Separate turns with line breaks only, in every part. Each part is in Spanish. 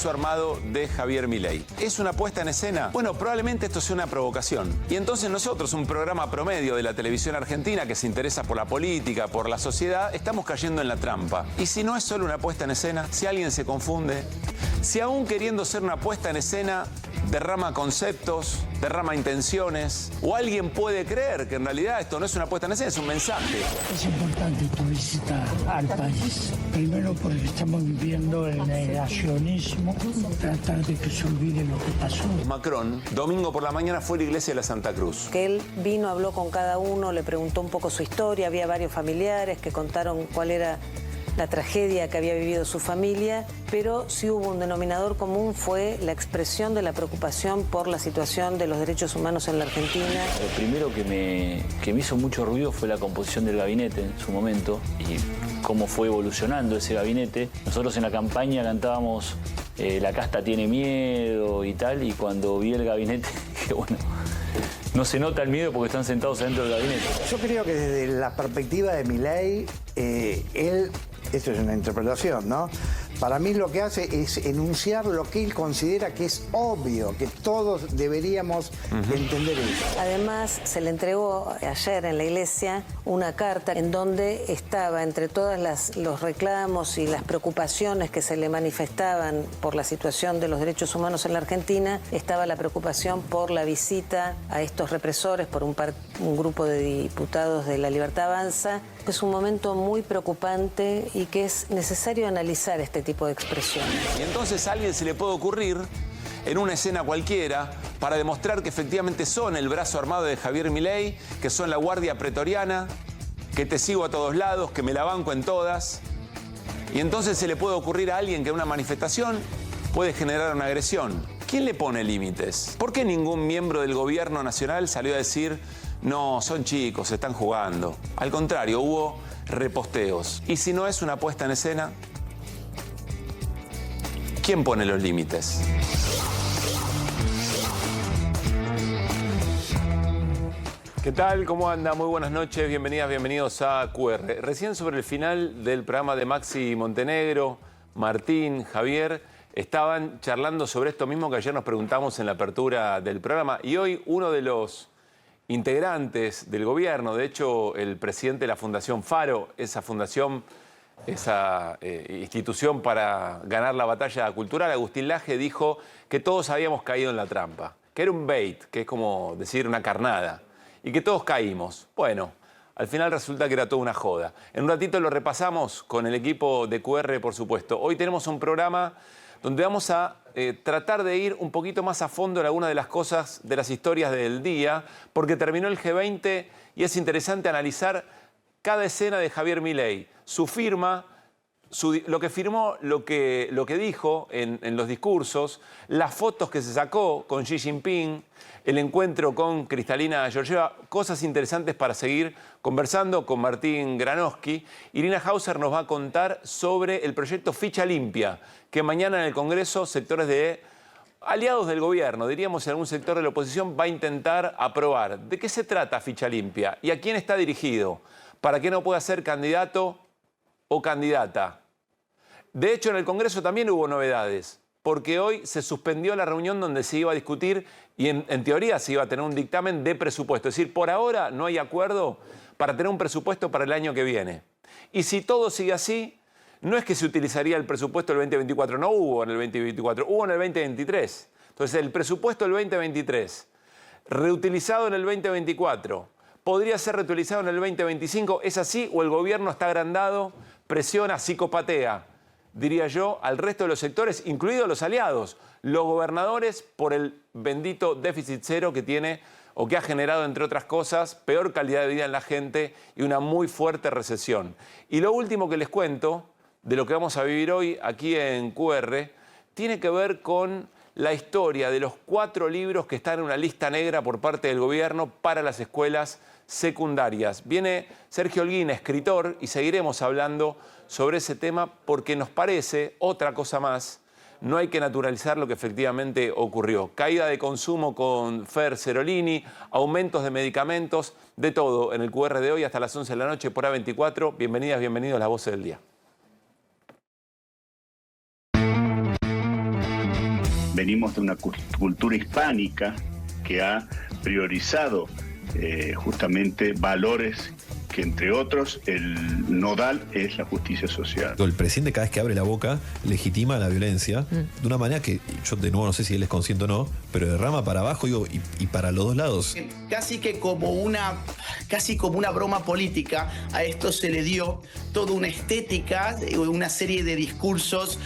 brazo armado de Javier Milei. ¿Es una puesta en escena? Bueno, probablemente esto sea una provocación. Y entonces nosotros, un programa promedio de la televisión argentina que se interesa por la política, por la sociedad, estamos cayendo en la trampa. Y si no es solo una puesta en escena, si alguien se confunde, si aún queriendo ser una puesta en escena derrama conceptos, derrama intenciones, o alguien puede creer que en realidad esto no es una puesta en escena, es un mensaje.
Es importante tu visita al país. Primero porque estamos viviendo el negacionismo, tratar de que se olvide lo que pasó.
Macron, domingo por la mañana, fue a la iglesia de la Santa Cruz.
Que él vino, habló con cada uno, le preguntó un poco su historia, había varios familiares que contaron cuál era la tragedia que había vivido su familia, pero sí hubo un denominador común, fue la expresión de la preocupación por la situación de los derechos humanos en la Argentina.
Lo primero que me hizo mucho ruido fue la composición del gabinete en su momento y cómo fue evolucionando ese gabinete. Nosotros en la campaña cantábamos La casta tiene miedo y tal, y cuando vi el gabinete dije, bueno, no se nota el miedo porque están sentados adentro del gabinete.
Yo creo que desde la perspectiva de Milei, él, esto es una interpretación, ¿no? Para mí lo que hace es enunciar lo que él considera que es obvio, que todos deberíamos entender eso.
Además, se le entregó ayer en la iglesia una carta en donde estaba, entre todos los reclamos y las preocupaciones que se le manifestaban por la situación de los derechos humanos en la Argentina, estaba la preocupación por la visita a estos represores por un grupo de diputados de La Libertad Avanza. Es un momento muy preocupante y que es necesario analizar este tipo de expresiones.
Y entonces a alguien se le puede ocurrir, en una escena cualquiera, para demostrar que efectivamente son el brazo armado de Javier Milei, que son la guardia pretoriana, que te sigo a todos lados, que me la banco en todas. Y entonces se le puede ocurrir a alguien que en una manifestación puede generar una agresión. ¿Quién le pone límites? ¿Por qué ningún miembro del gobierno nacional salió a decir, no, son chicos, se están jugando? Al contrario, hubo reposteos. ¿Y si no es una puesta en escena? ¿Quién pone los límites? ¿Qué tal? ¿Cómo anda? Muy buenas noches, bienvenidas, bienvenidos a QR. Recién sobre el final del programa de Maxi Montenegro, Martín, Javier, estaban charlando sobre esto mismo que ayer nos preguntamos en la apertura del programa. Y hoy uno de los integrantes del gobierno, de hecho el presidente de la Fundación Faro, esa fundación, esa institución para ganar la batalla cultural, Agustín Laje, dijo que todos habíamos caído en la trampa, que era un bait, que es como decir una carnada, y que todos caímos. Bueno, al final resulta que era toda una joda. En un ratito lo repasamos con el equipo de QR, por supuesto. Hoy tenemos un programa donde vamos a tratar de ir un poquito más a fondo en algunas de las cosas, de las historias del día, porque terminó el G20 y es interesante analizar cada escena de Javier Milei, su firma, lo que firmó, lo que dijo en los discursos, las fotos que se sacó con Xi Jinping, el encuentro con Kristalina Georgieva, cosas interesantes para seguir conversando con Martín Granowski. Irina Hauser nos va a contar sobre el proyecto Ficha Limpia, que mañana en el Congreso sectores de aliados del gobierno, diríamos en algún sector de la oposición, va a intentar aprobar. ¿De qué se trata Ficha Limpia? ¿Y a quién está dirigido? ¿Para qué no pueda ser candidato o candidata? De hecho, en el Congreso también hubo novedades, porque hoy se suspendió la reunión donde se iba a discutir y en teoría se iba a tener un dictamen de presupuesto. Es decir, por ahora no hay acuerdo para tener un presupuesto para el año que viene. Y si todo sigue así, no es que se utilizaría el presupuesto del 2024, no hubo en el 2024, hubo en el 2023. Entonces, el presupuesto del 2023, reutilizado en el 2024, podría ser reutilizado en el 2025. ¿Es así o el gobierno está agrandado, presiona, psicopatea, diría yo, al resto de los sectores, incluidos los aliados, los gobernadores, por el bendito déficit cero que tiene o que ha generado, entre otras cosas, peor calidad de vida en la gente y una muy fuerte recesión? Y lo último que les cuento, de lo que vamos a vivir hoy aquí en QR, tiene que ver con la historia de los 4 libros que están en una lista negra por parte del gobierno para las escuelas secundarias. Viene Sergio Holguín, escritor, y seguiremos hablando sobre ese tema porque nos parece, otra cosa más, no hay que naturalizar lo que efectivamente ocurrió. Caída de consumo con Fer Cerolini, aumentos de medicamentos, de todo en el QR de hoy hasta las 11 de la noche por A24. Bienvenidas, bienvenidos a Las Voces del Día.
venimos de una cultura hispánica que ha priorizado justamente valores que, entre otros, el nodal es la justicia social.
El presidente, cada vez que abre la boca, legitima la violencia de una manera que yo de nuevo no sé si él es consciente o no, pero derrama para abajo y para los dos lados.
Casi como una broma política, a esto se le dio toda una estética, una serie de discursos,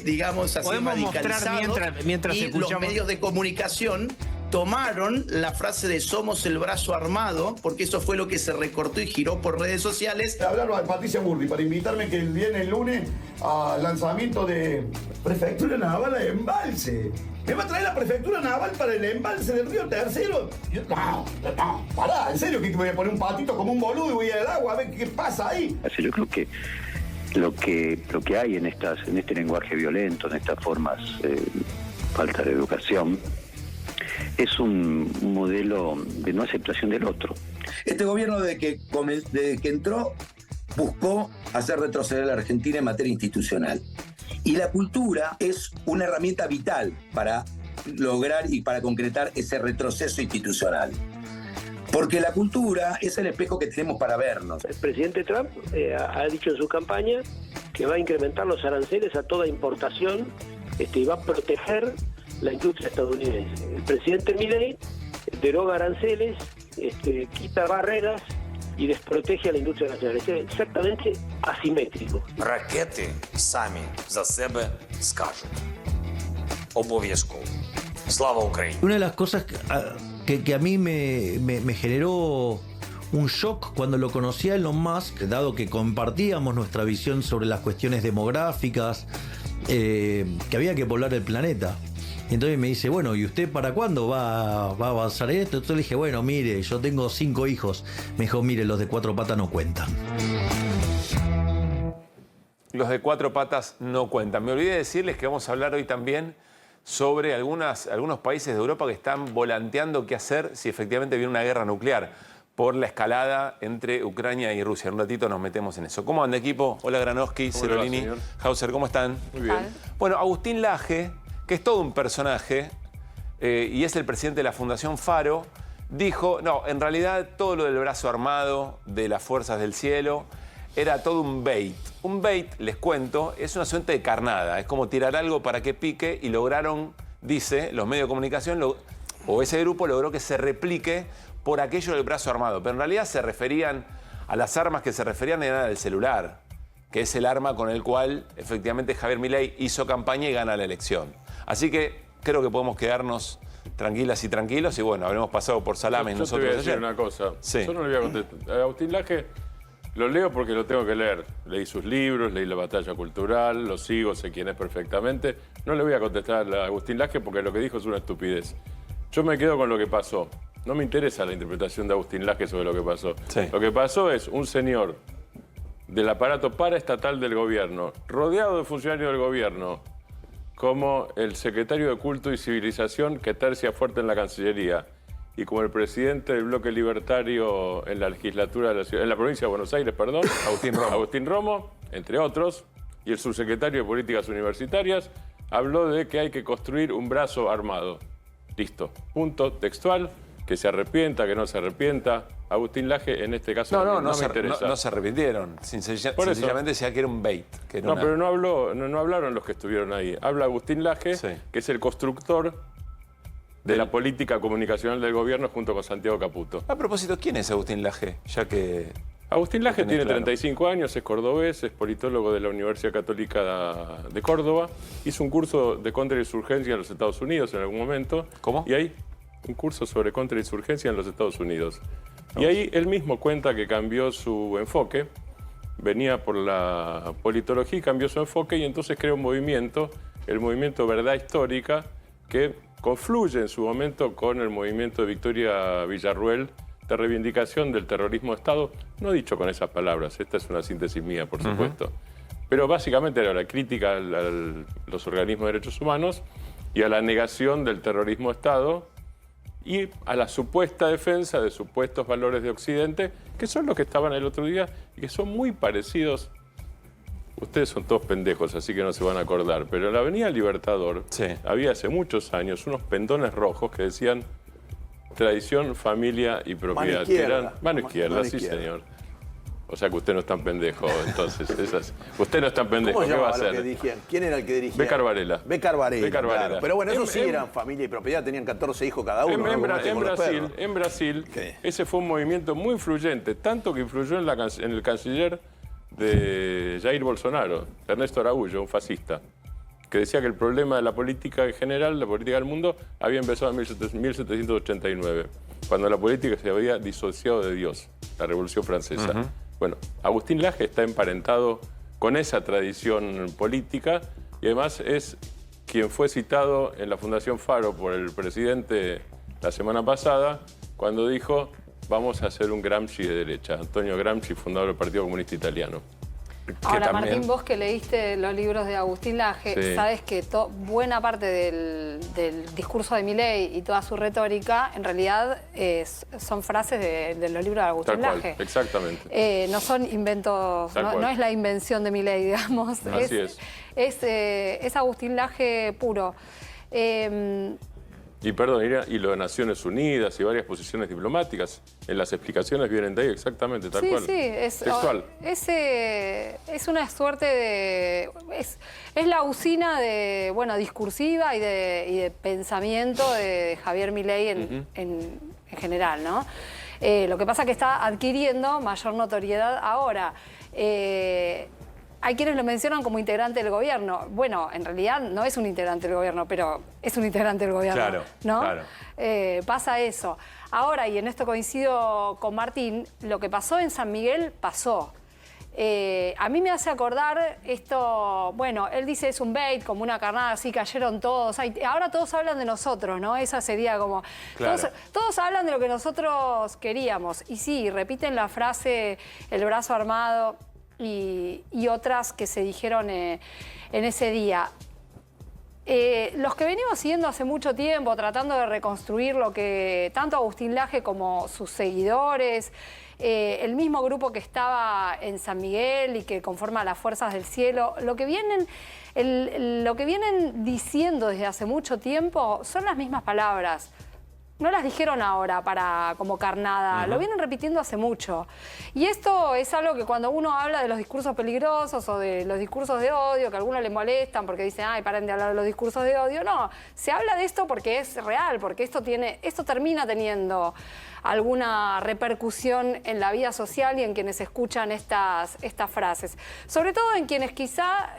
digamos así, radicalizados. Mientras y los medios de comunicación tomaron la frase de somos el brazo armado, porque eso fue lo que se recortó y giró por redes sociales.
Hablaron a Patricia Burri para invitarme que viene el lunes al lanzamiento de Prefectura Naval de Embalse. ¿Me va a traer la Prefectura Naval para el embalse del Río Tercero? No, pará, en serio, que voy a poner un patito como un boludo y voy al agua a ver qué pasa ahí.
Yo creo que lo que hay en este lenguaje violento, en estas formas, falta de educación, es un modelo de no aceptación del otro.
Este gobierno desde que entró buscó hacer retroceder a la Argentina en materia institucional. Y la cultura es una herramienta vital para lograr y para concretar ese retroceso institucional. Porque la cultura es el espejo que tenemos para vernos.
El presidente Trump ha dicho en su campaña que va a incrementar los aranceles a toda importación y va a proteger la industria estadounidense. El presidente Milei deroga aranceles, quita barreras y desprotege a la industria nacional. Es exactamente asimétrico.
Ракети самі за себе скажуть. Обов'язково. Слава Україні.
Una de las cosas que a mí me generó un shock cuando lo conocí a Elon Musk, dado que compartíamos nuestra visión sobre las cuestiones demográficas, que había que poblar el planeta. Y entonces me dice, bueno, ¿y usted para cuándo va a avanzar esto? Entonces le dije, bueno, mire, yo tengo 5 hijos. Me dijo, mire, los de 4 patas no cuentan.
Los de 4 patas no cuentan. Me olvidé decirles que vamos a hablar hoy también sobre algunos países de Europa que están volanteando qué hacer si efectivamente viene una guerra nuclear por la escalada entre Ucrania y Rusia. En un ratito nos metemos en eso. ¿Cómo anda, equipo? Hola, Granowski, Cerolini, Hauser, ¿cómo están?
Muy bien.
Bueno, Agustín Laje, que es todo un personaje y es el presidente de la Fundación Faro, dijo, no, en realidad todo lo del brazo armado de las fuerzas del cielo era todo un bait. Un bait, les cuento, es una suerte de carnada. Es como tirar algo para que pique y lograron, dice, los medios de comunicación, o ese grupo logró que se replique por aquello del brazo armado. Pero en realidad se referían a las armas que se referían eran al celular, que es el arma con el cual efectivamente Javier Milei hizo campaña y gana la elección. Así que creo que podemos quedarnos tranquilas y tranquilos y bueno, habremos pasado por salames nosotros
ayer. Yo te voy a decir
ayer.
una cosa.
Sí.
Yo no le voy a contestar. Agustín Laje lo leo porque lo tengo que leer. Leí sus libros, leí La Batalla Cultural, lo sigo, sé quién es perfectamente. No le voy a contestar a Agustín Laje porque lo que dijo es una estupidez. Yo me quedo con lo que pasó. No me interesa la interpretación de Agustín Laje sobre lo que pasó.
Sí.
Lo que pasó es un señor del aparato paraestatal del gobierno, rodeado de funcionarios del gobierno, como el secretario de Culto y Civilización que tercia fuerte en la Cancillería y como el presidente del bloque libertario en la legislatura de la ciudad, en la provincia de Buenos Aires, perdón, Agustín Romo, entre otros, y el subsecretario de Políticas Universitarias, habló de que hay que construir un brazo armado. Listo. Punto textual. Que se arrepienta, que no se arrepienta. Agustín Laje, en este caso, no me interesa.
No se arrepintieron. Sencillamente decía que era un bait. Que era
pero no hablaron los que estuvieron ahí. Habla Agustín Laje, sí, que es el constructor de la política comunicacional del gobierno junto con Santiago Caputo.
A propósito, ¿quién es Agustín Laje? Ya que
Agustín Laje tiene 35 años, es cordobés, es politólogo de la Universidad Católica de Córdoba. Hizo un curso de contrainsurgencia en los Estados Unidos en algún momento.
¿Cómo?
Y ahí un curso sobre contrainsurgencia en los Estados Unidos. Y ahí él mismo cuenta que cambió su enfoque, venía por la politología y cambió su enfoque y entonces creó un movimiento, el movimiento Verdad Histórica, que confluye en su momento con el movimiento de Victoria Villarruel de reivindicación del terrorismo de Estado, no dicho con esas palabras, esta es una síntesis mía, por supuesto, pero básicamente era la crítica a los organismos de derechos humanos y a la negación del terrorismo de Estado y a la supuesta defensa de supuestos valores de Occidente, que son los que estaban el otro día y que son muy parecidos. ustedes son todos pendejos, así que no se van a acordar, pero en la Avenida Libertador había hace muchos años unos pendones rojos que decían tradición, familia y propiedad. Mano izquierda, sí señor. O sea que usted no es tan pendejo, entonces. Usted no es tan pendejo,
¿Cómo
¿qué va a hacer?
¿Quién era el que dirigía?
Becar Varela.
Becar Varela. Claro. Pero bueno, esos sí eran familia y propiedad, tenían 14 hijos cada uno.
En Brasil, ese fue un movimiento muy influyente, tanto que influyó en el canciller de Jair Bolsonaro, Ernesto Araújo, un fascista, que decía que el problema de la política en general, la política del mundo, había empezado en 1789, cuando la política se había disociado de Dios, la Revolución Francesa. Bueno, Agustín Laje está emparentado con esa tradición política y además es quien fue citado en la Fundación Faro por el presidente la semana pasada cuando dijo: vamos a hacer un Gramsci de derecha. Antonio Gramsci, fundador del Partido Comunista Italiano.
Ahora, Martín, vos que leíste los libros de Agustín Laje, sabes que buena parte del discurso de Milei y toda su retórica, en realidad son frases de los libros de Agustín Laje.
Exactamente.
No son inventos, no es la invención de Milei, digamos.
Así
es Agustín Laje puro.
Y perdón, y lo de Naciones Unidas y varias posiciones diplomáticas, en las explicaciones vienen de ahí exactamente, tal cual.
Sí,
textual.
Es una suerte de... Es la usina de, discursiva y de pensamiento de Javier Milei en general, ¿no? Lo que pasa es que está adquiriendo mayor notoriedad ahora. Hay quienes lo mencionan como integrante del gobierno. Bueno, en realidad no es un integrante del gobierno, pero es un integrante del gobierno, ¿no?
Claro.
Pasa eso. Ahora, y en esto coincido con Martín, lo que pasó en San Miguel pasó. A mí me hace acordar esto, él dice es un bait, como una carnada, así cayeron todos. Ahora todos hablan de nosotros, ¿no? Esa sería como...
Claro.
Todos hablan de lo que nosotros queríamos. Y sí, repiten la frase, el brazo armado... Y otras que se dijeron en ese día. Los que venimos siguiendo hace mucho tiempo, tratando de reconstruir lo que tanto Agustín Laje como sus seguidores, el mismo grupo que estaba en San Miguel y que conforma las Fuerzas del Cielo, lo que vienen diciendo desde hace mucho tiempo son las mismas palabras. No las dijeron ahora como carnada, lo vienen repitiendo hace mucho. Y esto es algo que cuando uno habla de los discursos peligrosos o de los discursos de odio, que a algunos le molestan porque dicen, ay, paren de hablar de los discursos de odio. No, se habla de esto porque es real, porque esto termina teniendo alguna repercusión en la vida social y en quienes escuchan estas frases. Sobre todo en quienes quizá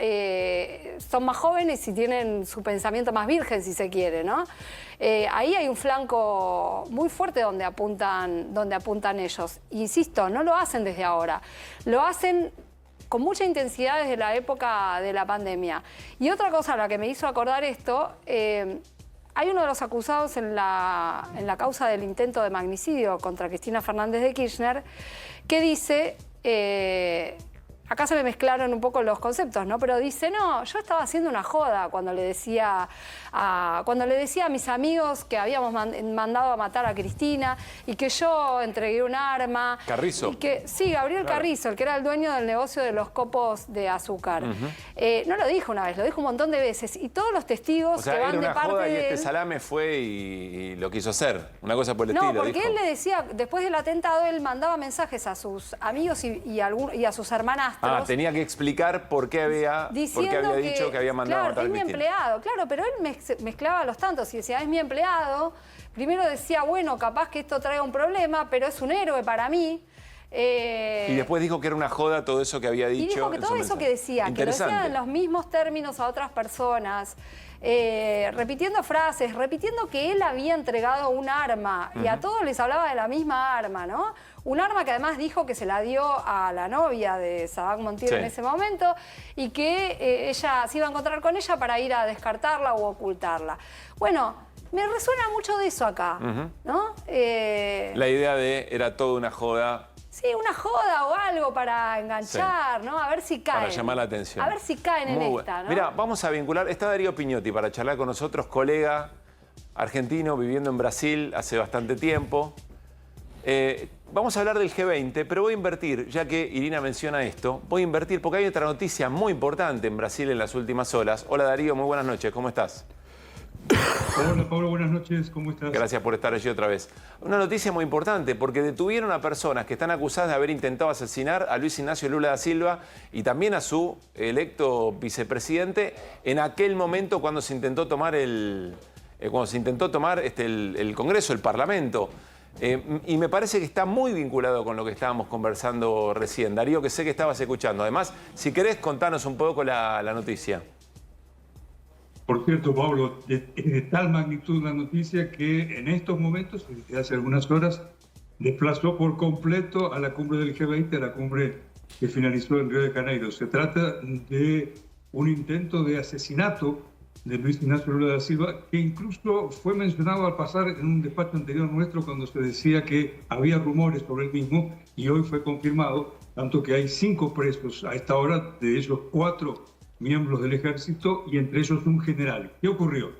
son más jóvenes y tienen su pensamiento más virgen, si se quiere, ¿no? Ahí hay un flanco muy fuerte donde apuntan ellos. Insisto, no lo hacen desde ahora, lo hacen con mucha intensidad desde la época de la pandemia. Y otra cosa a la que me hizo acordar esto, hay uno de los acusados en la causa del intento de magnicidio contra Cristina Fernández de Kirchner, que dice... acá se me mezclaron un poco los conceptos, ¿no? Pero dice, no, yo estaba haciendo una joda cuando le decía a mis amigos que habíamos mandado a matar a Cristina y que yo entregué un arma.
¿Carrizo?
Sí, Gabriel Carrizo, el que era el dueño del negocio de los copos de azúcar. No lo dijo una vez, lo dijo un montón de veces. Y todos los testigos que van de parte de él...
y este salame fue y lo quiso hacer. Una cosa por el estilo,
No, porque
dijo.
él le decía, después del atentado, él mandaba mensajes a sus amigos y a sus hermanastros.
Tenía que explicar por qué había dicho que había mandado a matar a Cristina.
Es mi empleado, claro, pero él mezclaba los tantos y decía, es mi empleado. Primero decía, bueno, capaz que esto traiga un problema, pero es un héroe para mí.
Y después dijo que era una joda todo eso que había dicho.
Y dijo que todo eso que decía, que lo decía en los mismos términos a otras personas, repitiendo frases, repitiendo que él había entregado un arma y a todos les hablaba de la misma arma, ¿no? Un arma que además dijo que se la dio a la novia de Sabac Montiel en ese momento y que ella se iba a encontrar con ella para ir a descartarla o ocultarla. Bueno, me resuena mucho de eso acá, ¿no?
La idea era toda una joda.
Sí, una joda o algo para enganchar, ¿no? A ver si caen.
Para llamar la atención.
A ver si caen en esta, ¿no?
Mira, vamos a vincular. Está Darío Piñotti para charlar con nosotros, colega argentino viviendo en Brasil hace bastante tiempo. Vamos a hablar del G20, pero voy a invertir, ya que Irina menciona esto, voy a invertir porque hay otra noticia muy importante en Brasil en las últimas horas. Hola Darío, muy buenas noches, ¿cómo estás?
Hola Pablo, buenas noches, ¿cómo estás?
Gracias por estar allí otra vez. Una noticia muy importante porque detuvieron a personas que están acusadas de haber intentado asesinar a Luis Ignacio Lula da Silva y también a su electo vicepresidente en aquel momento cuando se intentó tomar el Congreso, el Parlamento. Y me parece que está muy vinculado con lo que estábamos conversando recién. Darío, que sé que estabas escuchando. Además, si querés, contanos un poco la noticia.
Por cierto, Pablo, es de tal magnitud la noticia que en estos momentos, desde hace algunas horas, desplazó por completo a la cumbre del G20, a la cumbre que finalizó en Río de Janeiro. Se trata de un intento de asesinato de Luis Ignacio Lula da Silva, que incluso fue mencionado al pasar en un despacho anterior nuestro cuando se decía que había rumores sobre el mismo, y hoy fue confirmado, tanto que hay 5 presos a esta hora, de ellos 4 miembros del ejército y entre ellos un general. ¿Qué ocurrió?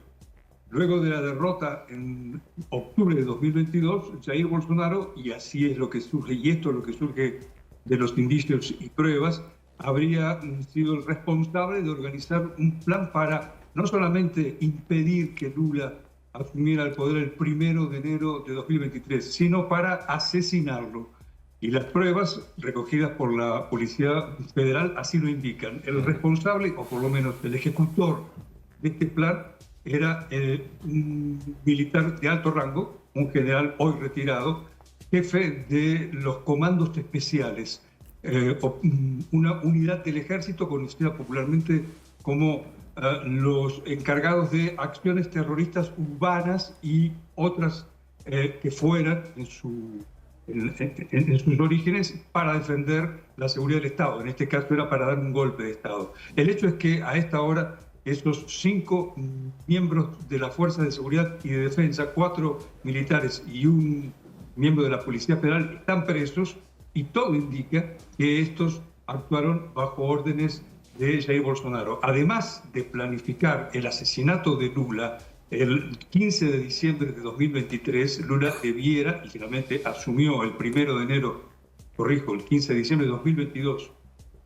Luego de la derrota en octubre de 2022, Jair Bolsonaro, y así es lo que surge, y esto es lo que surge de los indicios y pruebas, habría sido el responsable de organizar un plan para no solamente impedir que Lula asumiera el poder el 1 de enero de 2023, sino para asesinarlo. Y las pruebas recogidas por la Policía Federal así lo indican. El responsable, o por lo menos el ejecutor de este plan, era un militar de alto rango, un general hoy retirado, jefe de los comandos especiales, una unidad del ejército conocida popularmente como los encargados de acciones terroristas urbanas y otras que fueran en sus orígenes para defender la seguridad del Estado. En este caso era para dar un golpe de Estado. El hecho es que a esta hora esos 5 miembros de la Fuerza de Seguridad y de Defensa, 4 militares y un miembro de la Policía Federal están presos, y todo indica que estos actuaron bajo órdenes de Jair Bolsonaro. Además de planificar el asesinato de Lula, el 15 de diciembre de 2023, Lula debiera, y finalmente asumió el 1 de enero, el 15 de diciembre de 2022,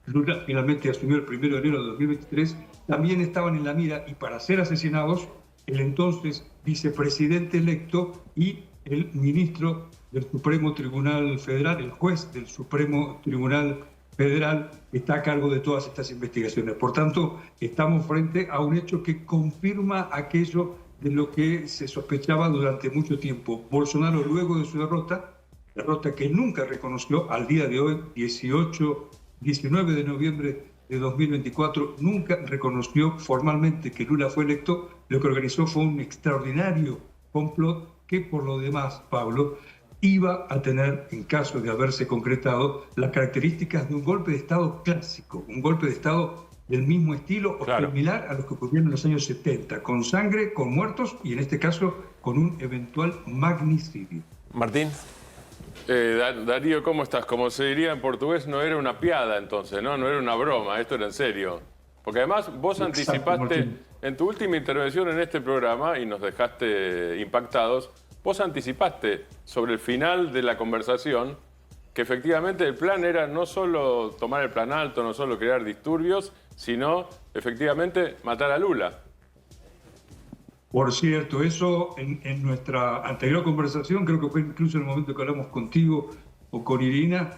Lula finalmente asumió el 1 de enero de 2023, también estaban en la mira, y para ser asesinados, el entonces vicepresidente electo y el ministro del Supremo Tribunal Federal, el juez del Supremo Tribunal Federal, está a cargo de todas estas investigaciones. Por tanto, estamos frente a un hecho que confirma aquello de lo que se sospechaba durante mucho tiempo. Bolsonaro, luego de su derrota que nunca reconoció, al día de hoy, 19 de noviembre de 2024, nunca reconoció formalmente que Lula fue electo. Lo que organizó fue un extraordinario complot que, por lo demás, Pablo, iba a tener, en caso de haberse concretado, las características de un golpe de Estado clásico, un golpe de Estado del mismo estilo o similar a los que ocurrieron en los años 70, con sangre, con muertos y, en este caso, con un eventual magnicidio.
Martín.
Darío, ¿cómo estás? Como se diría en portugués, no era una piada entonces, ¿no? No era una broma, esto era en serio. Porque además vos anticipaste, en tu última intervención en este programa, y nos dejaste impactados, vos anticipaste sobre el final de la conversación que efectivamente el plan era no solo tomar el plan alto, no solo crear disturbios, sino efectivamente matar a Lula.
Por cierto, eso en nuestra anterior conversación, creo que fue incluso en el momento que hablamos contigo o con Irina,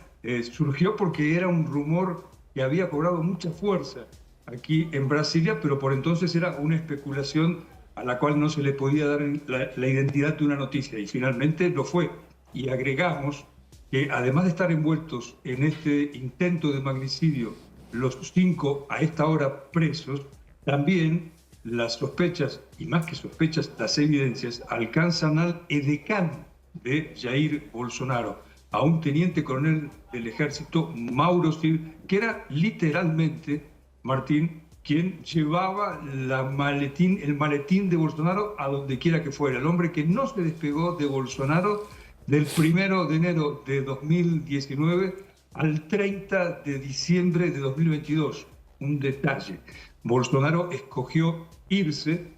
surgió porque era un rumor que había cobrado mucha fuerza aquí en Brasilia, pero por entonces era una especulación a la cual no se le podía dar la identidad de una noticia, y finalmente lo fue. Y agregamos que además de estar envueltos en este intento de magnicidio, los 5 a esta hora presos, también las sospechas, y más que sospechas, las evidencias, alcanzan al edecán de Jair Bolsonaro, a un teniente coronel del ejército, Mauro Cid, que era literalmente, Martín, quien llevaba el maletín de Bolsonaro a donde quiera que fuera. El hombre que no se despegó de Bolsonaro del 1 de enero de 2019 al 30 de diciembre de 2022. Un detalle. Bolsonaro escogió irse,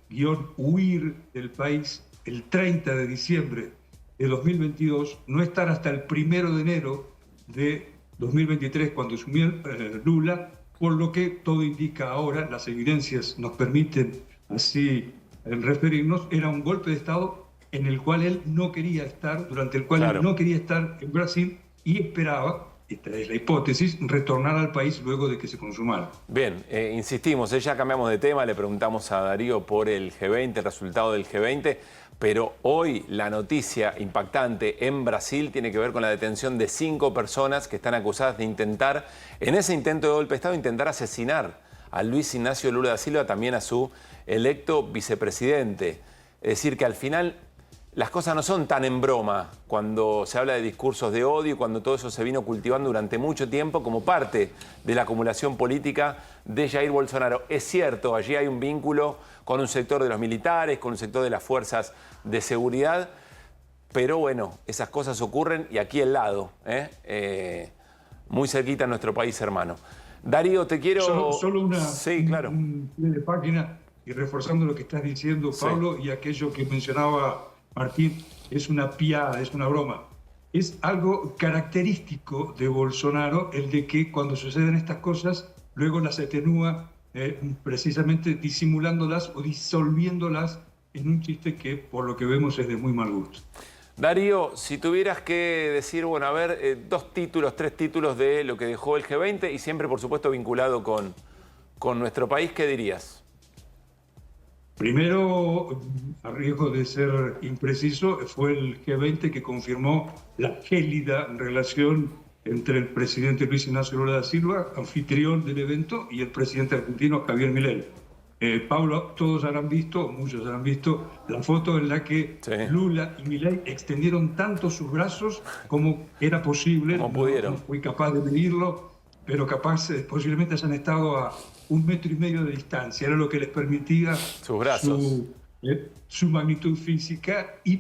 huir del país el 30 de diciembre de 2022, no estar hasta el 1 de enero de 2023, cuando asumió Lula, por lo que todo indica ahora, las evidencias nos permiten así referirnos, era un golpe de Estado en el cual él no quería estar, durante el cual él no quería estar en Brasil y esperaba, esta es la hipótesis, retornar al país luego de que se consumara.
Bien, insistimos, ya cambiamos de tema, le preguntamos a Darío por el G20, el resultado del G20, pero hoy la noticia impactante en Brasil tiene que ver con la detención de 5 personas que están acusadas de intentar, en ese intento de golpe de Estado, intentar asesinar a Luis Ignacio Lula da Silva, también a su electo vicepresidente. Es decir, que al final las cosas no son tan en broma cuando se habla de discursos de odio y cuando todo eso se vino cultivando durante mucho tiempo como parte de la acumulación política de Jair Bolsonaro. Es cierto, allí hay un vínculo con un sector de los militares, con un sector de las fuerzas de seguridad, pero bueno, esas cosas ocurren y aquí al lado, muy cerquita en nuestro país hermano. Darío, te quiero...
Solo una,
sí, claro.
un pie de página y reforzando lo que estás diciendo, Pablo, y aquello que mencionaba Martín, es una piada, es una broma. Es algo característico de Bolsonaro el de que cuando suceden estas cosas, luego las atenúa precisamente disimulándolas o disolviéndolas en un chiste que, por lo que vemos, es de muy mal gusto.
Darío, si tuvieras que decir, bueno, a ver, 2 títulos, 3 títulos de lo que dejó el G20 y siempre, por supuesto, vinculado con nuestro país, ¿qué dirías?
Primero, a riesgo de ser impreciso, fue el G20 que confirmó la gélida relación entre el presidente Luis Ignacio Lula da Silva, anfitrión del evento, y el presidente argentino Javier Milei. Pablo, todos habrán visto, muchos habrán visto, la foto en la que Lula y Milei extendieron tanto sus brazos como era posible.
Como pudieron.
No fui capaz de medirlo, pero capaz, posiblemente hayan estado a 1,5 metros de distancia. Era lo que les permitía
sus brazos,
su magnitud física. Y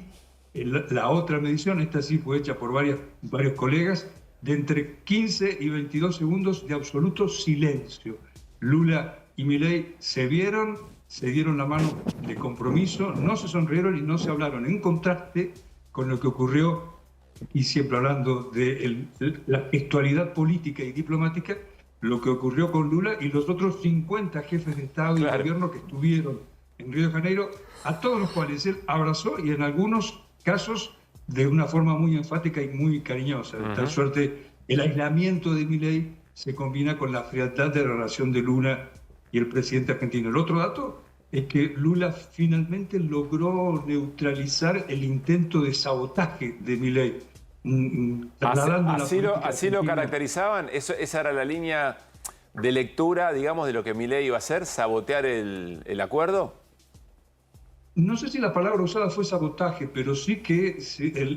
la otra medición, esta sí fue hecha por varios colegas, de entre 15 y 22 segundos de absoluto silencio. Lula y Milei se vieron, se dieron la mano de compromiso, no se sonrieron y no se hablaron, en contraste con lo que ocurrió, y siempre hablando de la gestualidad política y diplomática, lo que ocurrió con Lula y los otros 50 jefes de Estado y gobierno que estuvieron en Río de Janeiro, a todos los cuales él abrazó y en algunos casos de una forma muy enfática y muy cariñosa. De tal suerte, el aislamiento de Milei se combina con la frialdad de la relación de Lula y el presidente argentino. El otro dato es que Lula finalmente logró neutralizar el intento de sabotaje de Milei.
Así lo caracterizaban, esa era la línea de lectura, digamos, de lo que Milei iba a hacer, sabotear el acuerdo.
No sé si la palabra usada fue sabotaje, pero sí que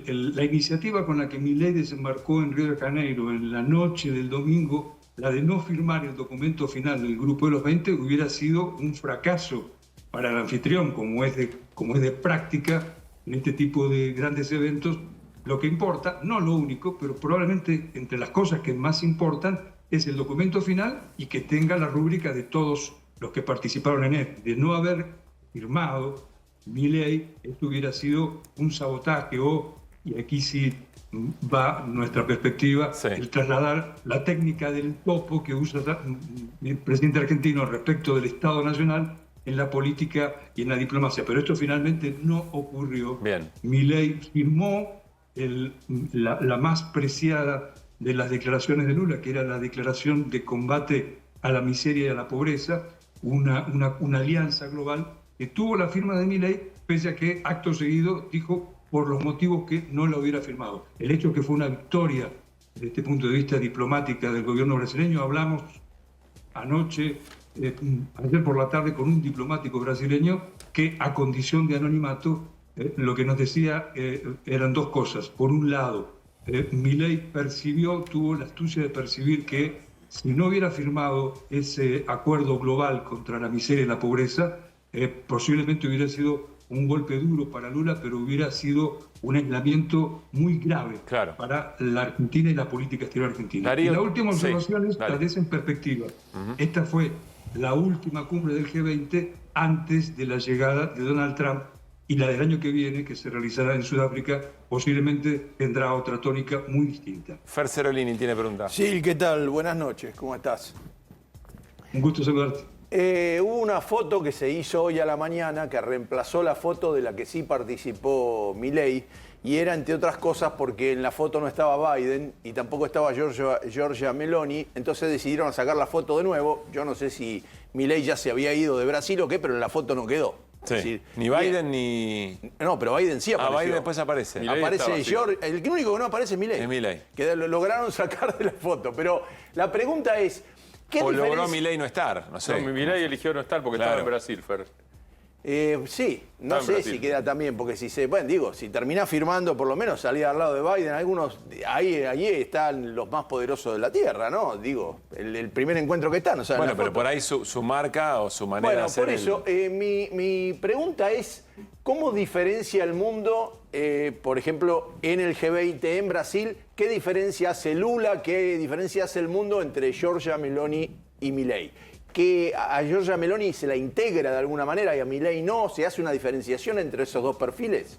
la iniciativa con la que Milei desembarcó en Río de Janeiro en la noche del domingo, la de no firmar el documento final del Grupo de los 20, hubiera sido un fracaso para el anfitrión, como es de práctica en este tipo de grandes eventos. Lo que importa, no lo único, pero probablemente entre las cosas que más importan, es el documento final y que tenga la rúbrica de todos los que participaron en él. De no haber firmado Milei, esto hubiera sido un sabotaje y aquí sí va nuestra perspectiva, el trasladar la técnica del topo que usa el presidente argentino respecto del Estado Nacional en la política y en la diplomacia. Pero esto finalmente no ocurrió. Milei firmó la más preciada de las declaraciones de Lula, que era la declaración de combate a la miseria y a la pobreza, una alianza global que tuvo la firma de Milei, pese a que acto seguido dijo por los motivos que no la hubiera firmado. El hecho que fue una victoria desde este punto de vista diplomática del gobierno brasileño. Hablamos anoche, ayer por la tarde, con un diplomático brasileño que, a condición de anonimato, lo que nos decía eran 2 cosas. Por un lado, Milei tuvo la astucia de percibir que si no hubiera firmado ese acuerdo global contra la miseria y la pobreza, posiblemente hubiera sido un golpe duro para Lula, pero hubiera sido un aislamiento muy grave para la Argentina y la política exterior argentina.
Darío,
y la última observación es la de esa en perspectiva. Esta fue la última cumbre del G20 antes de la llegada de Donald Trump y la del año que viene, que se realizará en Sudáfrica, posiblemente tendrá otra tónica muy distinta.
Fer Cerolini tiene pregunta.
Sí, ¿qué tal? Buenas noches, ¿cómo estás?
Un gusto saludarte.
Hubo una foto que se hizo hoy a la mañana que reemplazó la foto de la que sí participó Milei, y era, entre otras cosas, porque en la foto no estaba Biden y tampoco estaba Giorgia Meloni, entonces decidieron sacar la foto de nuevo. Yo no sé si Milei ya se había ido de Brasil o qué, pero en la foto no quedó.
Sí.
Es decir,
Ni Biden ni...
No, pero Biden sí apareció.
Biden después aparece.
Milei aparece Giorgia, el único que no aparece es Milei.
Es Milei.
Que lo lograron sacar de la foto, pero la pregunta es... ¿qué
o
diferencia...
logró Milei no estar, no sé.
No, Milei eligió no estar porque estaba en Brasil, Fer.
Sí, no sé si queda también, porque si si terminás firmando, por lo menos salir al lado de Biden, algunos, ahí están los más poderosos de la Tierra, ¿no? Digo, el primer encuentro que están, o sea,
bueno, pero por ahí su marca o su manera de hacer.
Por eso, mi pregunta es, ¿cómo diferencia el mundo, por ejemplo, en el G20 en Brasil? ¿Qué diferencia hace Lula, qué diferencia hace el mundo entre Giorgia Meloni y Milei? Que a Giorgia Meloni se la integra de alguna manera y a Milei no, ¿se hace una diferenciación entre esos dos perfiles?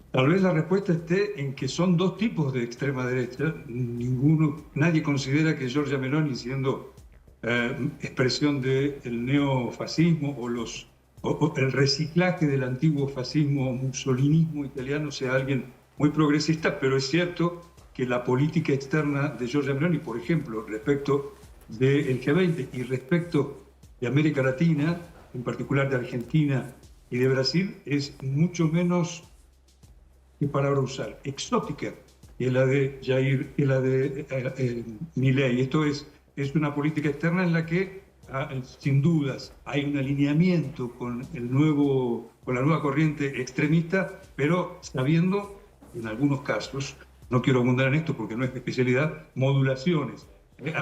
Tal vez la respuesta esté en que son dos tipos de extrema derecha. Nadie considera que Giorgia Meloni, siendo expresión del neofascismo o el reciclaje del antiguo fascismo mussolinismo italiano, sea alguien muy progresista, pero es cierto que la política externa de Giorgia Meloni, por ejemplo, respecto del G20 y respecto de América Latina, en particular de Argentina y de Brasil, es mucho menos, ¿qué palabra usar?, exótica que la de Milei. Esto es una política externa en la que, sin dudas, hay un alineamiento con la nueva corriente extremista, pero sabiendo, en algunos casos, no quiero abundar en esto porque no es mi especialidad, modulaciones.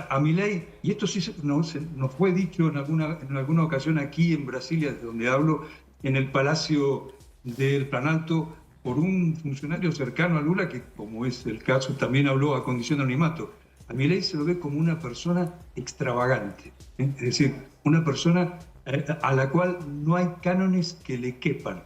A Milei, y esto sí nos fue dicho en alguna ocasión aquí en Brasilia, de donde hablo, en el Palacio del Planalto, por un funcionario cercano a Lula, que, como es el caso, también habló a condición de anonimato. A Milei se lo ve como una persona extravagante, es decir, una persona a la cual no hay cánones que le quepan.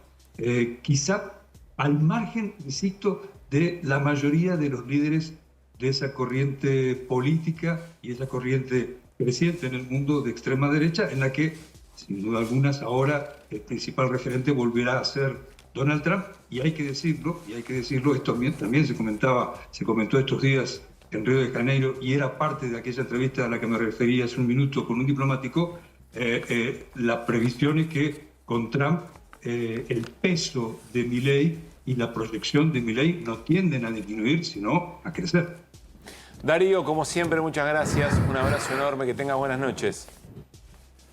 Quizá al margen, insisto, de la mayoría de los líderes de esa corriente política y esa corriente creciente en el mundo de extrema derecha, en la que, sin duda alguna, ahora el principal referente volverá a ser Donald Trump, y hay que decirlo, esto también se comentó estos días en Río de Janeiro, y era parte de aquella entrevista a la que me referí hace un minuto con un diplomático. La previsión es que con Trump el peso de Milei y la proyección de Milei no tienden a disminuir, sino a crecer.
Darío, como siempre, muchas gracias. Un abrazo enorme, que tengas buenas noches.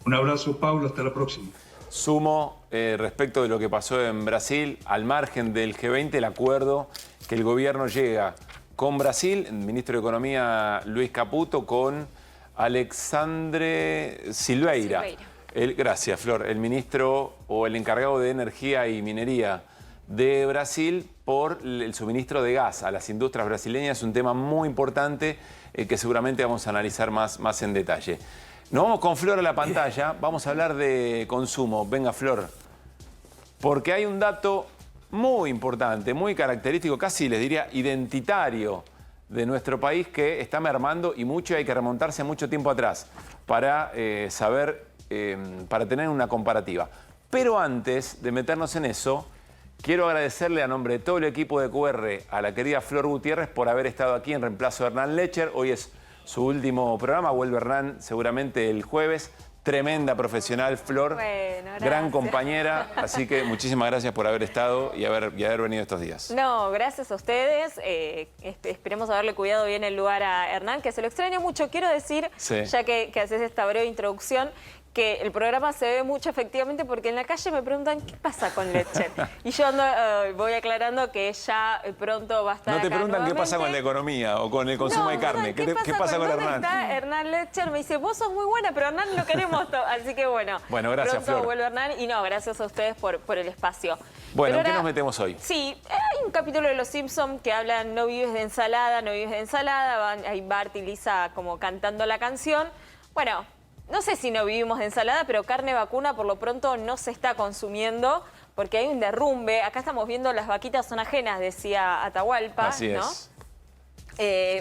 Un abrazo, Paulo, hasta la próxima.
Sumo, respecto de lo que pasó en Brasil, al margen del G20, el acuerdo que el gobierno llega con Brasil, el ministro de Economía Luis Caputo, con Alexandre Silveira. Gracias, Flor. El ministro o el encargado de Energía y Minería de Brasil por el suministro de gas a las industrias brasileñas. Es un tema muy importante que seguramente vamos a analizar más en detalle. Nos vamos con Flor a la pantalla. Vamos a hablar de consumo. Venga, Flor. Porque hay un dato muy importante, muy característico, casi les diría identitario de nuestro país, que está mermando y mucho, hay que remontarse mucho tiempo atrás para saber, para tener una comparativa. Pero antes de meternos en eso, quiero agradecerle a nombre de todo el equipo de QR a la querida Flor Gutiérrez por haber estado aquí en reemplazo de Hernán Lecher. Hoy es su último programa, vuelve Hernán seguramente el jueves. Tremenda profesional, Flor, gran compañera, así que muchísimas gracias por haber estado y haber venido estos días.
No, gracias a ustedes, esperemos haberle cuidado bien el lugar a Hernán, que se lo extraña mucho. Quiero decir, ya que haces esta breve introducción, que el programa se ve mucho efectivamente porque en la calle me preguntan ¿qué pasa con Lecher? Y yo voy aclarando que ya pronto va a estar.
No te
acá
preguntan
nuevamente.
qué pasa con la economía o con el consumo de carne. ¿Qué pasa con Hernán?
Está Hernán Lecher, me dice, vos sos muy buena, pero Hernán lo queremos todo. Así que bueno,
gracias,
pronto
Flor.
vuelve Hernán y no, gracias a ustedes por el espacio.
Bueno, ¿en qué
ahora,
nos metemos hoy?
Sí, hay un capítulo de Los Simpsons que hablan no vives de ensalada, no vives de ensalada. Ahí Bart y Lisa como cantando la canción. Bueno, no sé si no vivimos de ensalada, pero carne vacuna por lo pronto no se está consumiendo porque hay un derrumbe. Acá estamos viendo las vaquitas son ajenas, decía Atahualpa.
Así
¿no?
es.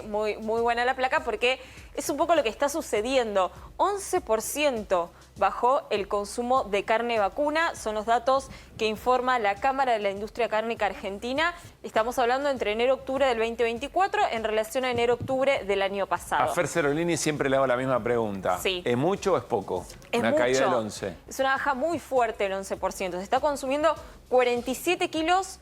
Muy buena la placa porque es un poco lo que está sucediendo. 11% bajó el consumo de carne vacuna, son los datos que informa la Cámara de la Industria Cárnica Argentina. Estamos hablando entre enero y octubre del 2024 en relación a enero-octubre del año pasado.
A Fer Cerolini siempre le hago la misma pregunta.
Sí.
¿Es mucho o es poco?
Es
Una
mucho.
caída del 11%.
Es una baja muy fuerte el 11%. Se está consumiendo 47 kilos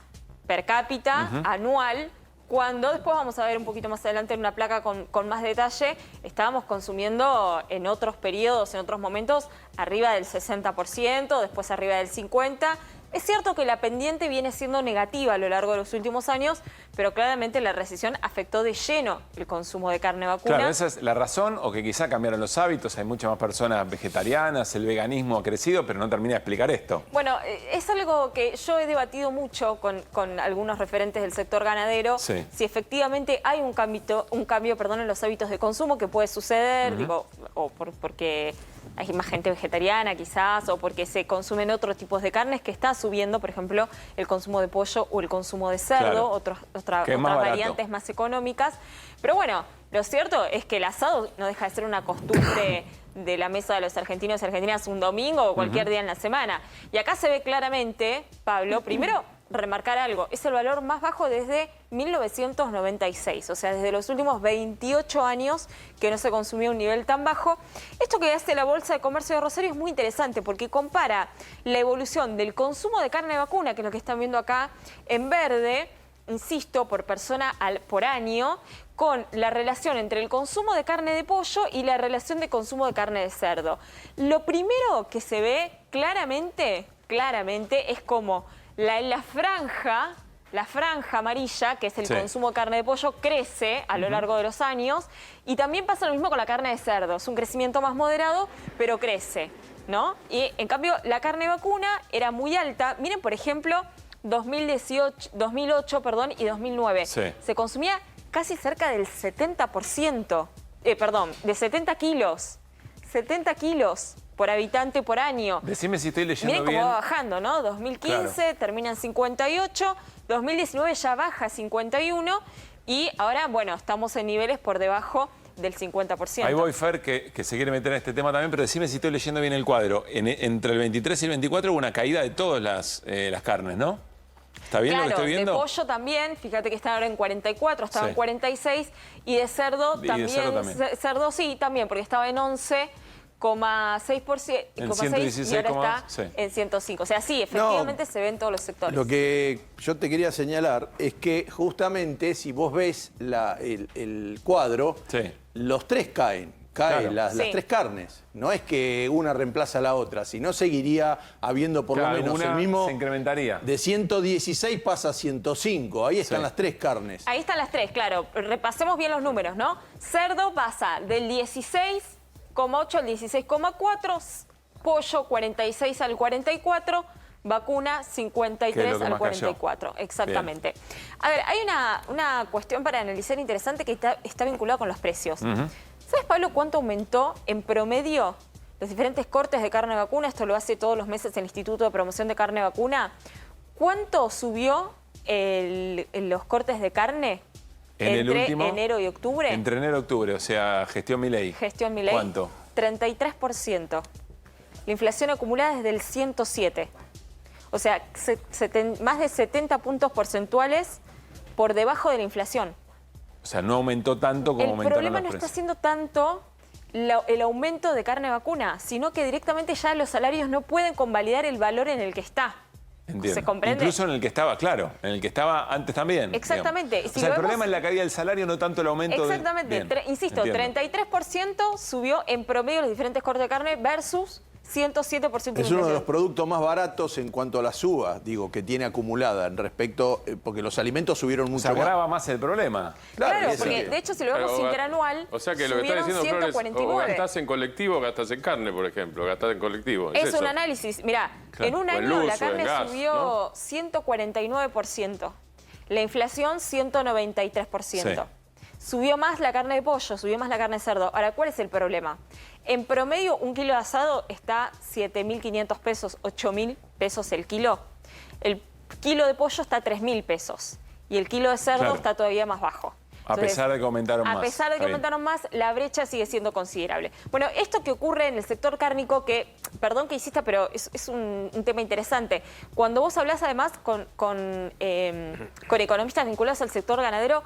per cápita anual, cuando después vamos a ver un poquito más adelante en una placa con más detalle, estábamos consumiendo en otros periodos, en otros momentos, arriba del 60%, después arriba del 50%. Es cierto que la pendiente viene siendo negativa a lo largo de los últimos años, pero claramente la recesión afectó de lleno el consumo de carne vacuna.
Claro, esa es la razón, o que quizá cambiaron los hábitos, hay muchas más personas vegetarianas, el veganismo ha crecido, pero no termina de explicar esto.
Bueno, es algo que yo he debatido mucho con algunos referentes del sector ganadero,
Sí.
si efectivamente hay un cambio en los hábitos de consumo que puede suceder, digo, o porque hay más gente vegetariana quizás, o porque se consumen otros tipos de carnes que está subiendo, por ejemplo, el consumo de pollo o el consumo de cerdo,
Claro.
otras
más barato.
variantes más económicas. Pero bueno, lo cierto es que el asado no deja de ser una costumbre de la mesa de los argentinos y argentinas un domingo o cualquier día en la semana. Y acá se ve claramente, Pablo, primero remarcar algo, es el valor más bajo desde 1996, o sea, desde los últimos 28 años que no se consumía un nivel tan bajo. Esto que hace la Bolsa de Comercio de Rosario es muy interesante porque compara la evolución del consumo de carne vacuna, que es lo que están viendo acá en verde, insisto, por persona por año, con la relación entre el consumo de carne de pollo y la relación de consumo de carne de cerdo. Lo primero que se ve claramente es como la franja amarilla, que es el consumo de carne de pollo, crece a lo largo de los años. Y también pasa lo mismo con la carne de cerdo. Es un crecimiento más moderado, pero crece, ¿no? Y en cambio, la carne vacuna era muy alta. Miren, por ejemplo, 2008 y 2009.
Sí.
Se consumía casi cerca del 70%. De 70 kilos. 70 kilos por habitante por año.
Decime si estoy leyendo
Miren cómo
bien.
va bajando, ¿no? 2015 termina en 58, 2019 ya baja a 51 y ahora, bueno, estamos en niveles por debajo del 50%.
Ahí voy, Fer, que se quiere meter en este tema también, pero decime si estoy leyendo bien el cuadro. Entre el 23 y el 24 hubo una caída de todas las carnes, ¿no? ¿Está bien lo que estoy viendo?
De pollo también, fíjate que está ahora en 44, estaba en 46, y de cerdo también. Cerdo sí, también, porque estaba en 11,6%,
En 116,
y ahora está
sí.
en 105. O sea, sí, efectivamente se ve en todos los sectores.
Lo que yo te quería señalar es que justamente si vos ves el cuadro, los tres caen
Claro.
las tres carnes. No es que una reemplaza a la otra, sino seguiría habiendo por lo menos el mismo.
Se incrementaría.
De 116 pasa a 105. Ahí están las tres carnes.
Ahí están las tres, claro. Repasemos bien los números, ¿no? Cerdo pasa del 16,8 al 16,4, pollo 46 al 44, vacuna 53 al 44. Exactamente.
Bien.
A ver, hay una cuestión para analizar interesante que está vinculada con los precios. ¿Sabes, Pablo, cuánto aumentó en promedio los diferentes cortes de carne vacuna? Esto lo hace todos los meses el Instituto de Promoción de Carne Vacuna. ¿Cuánto subió los cortes de carne entre enero y octubre?
Entre enero y octubre, o sea, gestión Milei.
Gestión Milei.
¿Cuánto?
33%. La inflación acumulada es del 107%. O sea, más de 70 puntos porcentuales por debajo de la inflación.
O sea, no aumentó tanto como aumentaron los precios.
El problema no está siendo tanto el aumento de carne vacuna, sino que directamente ya los salarios no pueden convalidar el valor en el que está.
Entiendo.
¿Se comprende?
Incluso en el que estaba, claro, en el que estaba antes también.
Exactamente.
O sea, el problema es la caída del salario, no tanto el aumento
Exactamente. Insisto,
entiendo.
33% subió en promedio los diferentes cortes de carne versus 107% de
Es uno de los productos más baratos en cuanto a las uvas, digo, que tiene acumulada en respecto, porque los alimentos subieron mucho.
Se agrava más el problema.
Claro, porque de hecho si lo vemos interanual,
o sea que lo que está diciendo Flores, o gastás en colectivo o gastás en carne, por ejemplo, gastás en colectivo.
Es un análisis. Mirá, en un año la carne subió 149%, la inflación 193%. Subió más la carne de pollo, subió más la carne de cerdo. Ahora, ¿cuál es el problema? En promedio, un kilo de asado está 7.500 pesos, 8.000 pesos el kilo. el kilo de pollo está a 3.000 pesos y el kilo de cerdo está todavía más bajo.
Entonces, a pesar de que aumentaron más.
A pesar de que aumentaron más, la brecha sigue siendo considerable. Bueno, esto que ocurre en el sector cárnico, que, perdón que insista, pero es un tema interesante. Cuando vos hablás además con economistas vinculados al sector ganadero,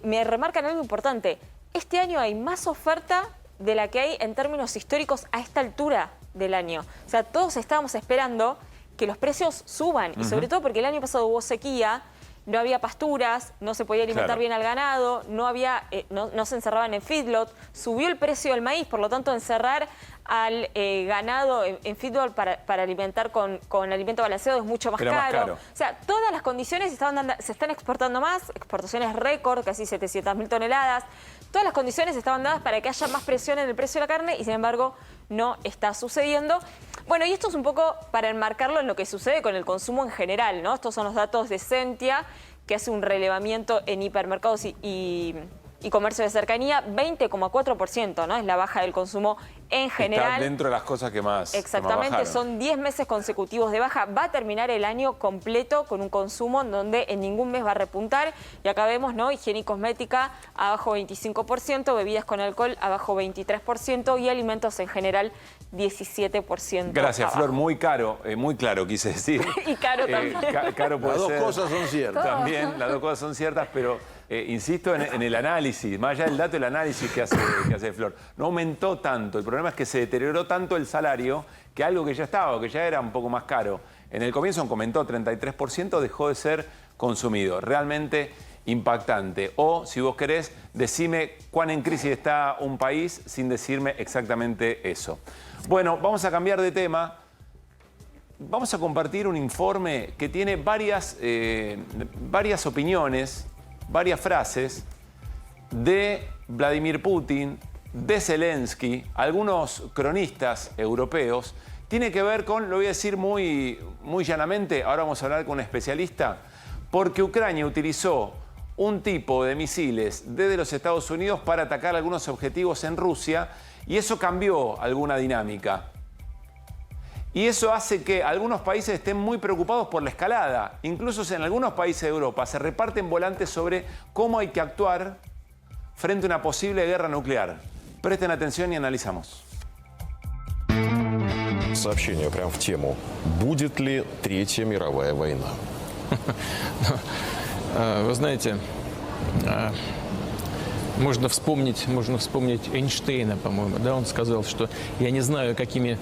me remarcan algo importante. Este año hay más oferta de la que hay en términos históricos a esta altura del año. O sea, todos estábamos esperando que los precios suban, y sobre todo porque el año pasado hubo sequía, no había pasturas, no se podía alimentar bien al ganado, no se encerraban en feedlot, subió el precio del maíz, por lo tanto encerrar al ganado en feedlot para alimentar con alimento balanceado es mucho más caro. O sea, todas las condiciones se están exportando más, exportaciones récord, casi 700.000 toneladas, todas las condiciones estaban dadas para que haya más presión en el precio de la carne y sin embargo no está sucediendo. Bueno, y esto es un poco para enmarcarlo en lo que sucede con el consumo en general, ¿no? Estos son los datos de Sentia, que hace un relevamiento en hipermercados y comercio de cercanía, 20,4%, ¿no? Es la baja del consumo en general.
Está dentro de las cosas que más
Exactamente,
que más
son 10 meses consecutivos de baja. Va a terminar el año completo con un consumo en donde en ningún mes va a repuntar. Y acá vemos, ¿no? Higiene y cosmética abajo 25%, bebidas con alcohol abajo 23% y alimentos en general 17%.
Gracias,
abajo.
Flor. Muy caro, muy claro quise decir.
Y caro también.
Caro puede ser.
Las dos cosas son ciertas.
También, las dos cosas son ciertas, pero insisto en el análisis, más allá del dato, el análisis que hace Flor. No aumentó tanto, el problema es que se deterioró tanto el salario que algo que ya estaba, que ya era un poco más caro. En el comienzo comentó 33%, dejó de ser consumido. Realmente impactante. O, si vos querés, decime cuán en crisis está un país sin decirme exactamente eso. Bueno, vamos a cambiar de tema. Vamos a compartir un informe que tiene varias opiniones, varias frases de Vladimir Putin, de Zelensky, algunos cronistas europeos. Tiene que ver con, lo voy a decir muy llanamente, ahora vamos a hablar con un especialista, porque Ucrania utilizó un tipo de misiles desde los Estados Unidos para atacar algunos objetivos en Rusia y eso cambió alguna dinámica. Y eso hace que algunos países estén muy preocupados por la escalada. Incluso en algunos países de Europa se reparten volantes sobre cómo hay que actuar frente a una posible guerra nuclear. Presten atención y analizamos.
Сообщение прямо в тему. Будет ли Третья мировая война?
Вы знаете, можно вспомнить Эйнштейна, по-моему, да, он сказал, что я не знаю, какими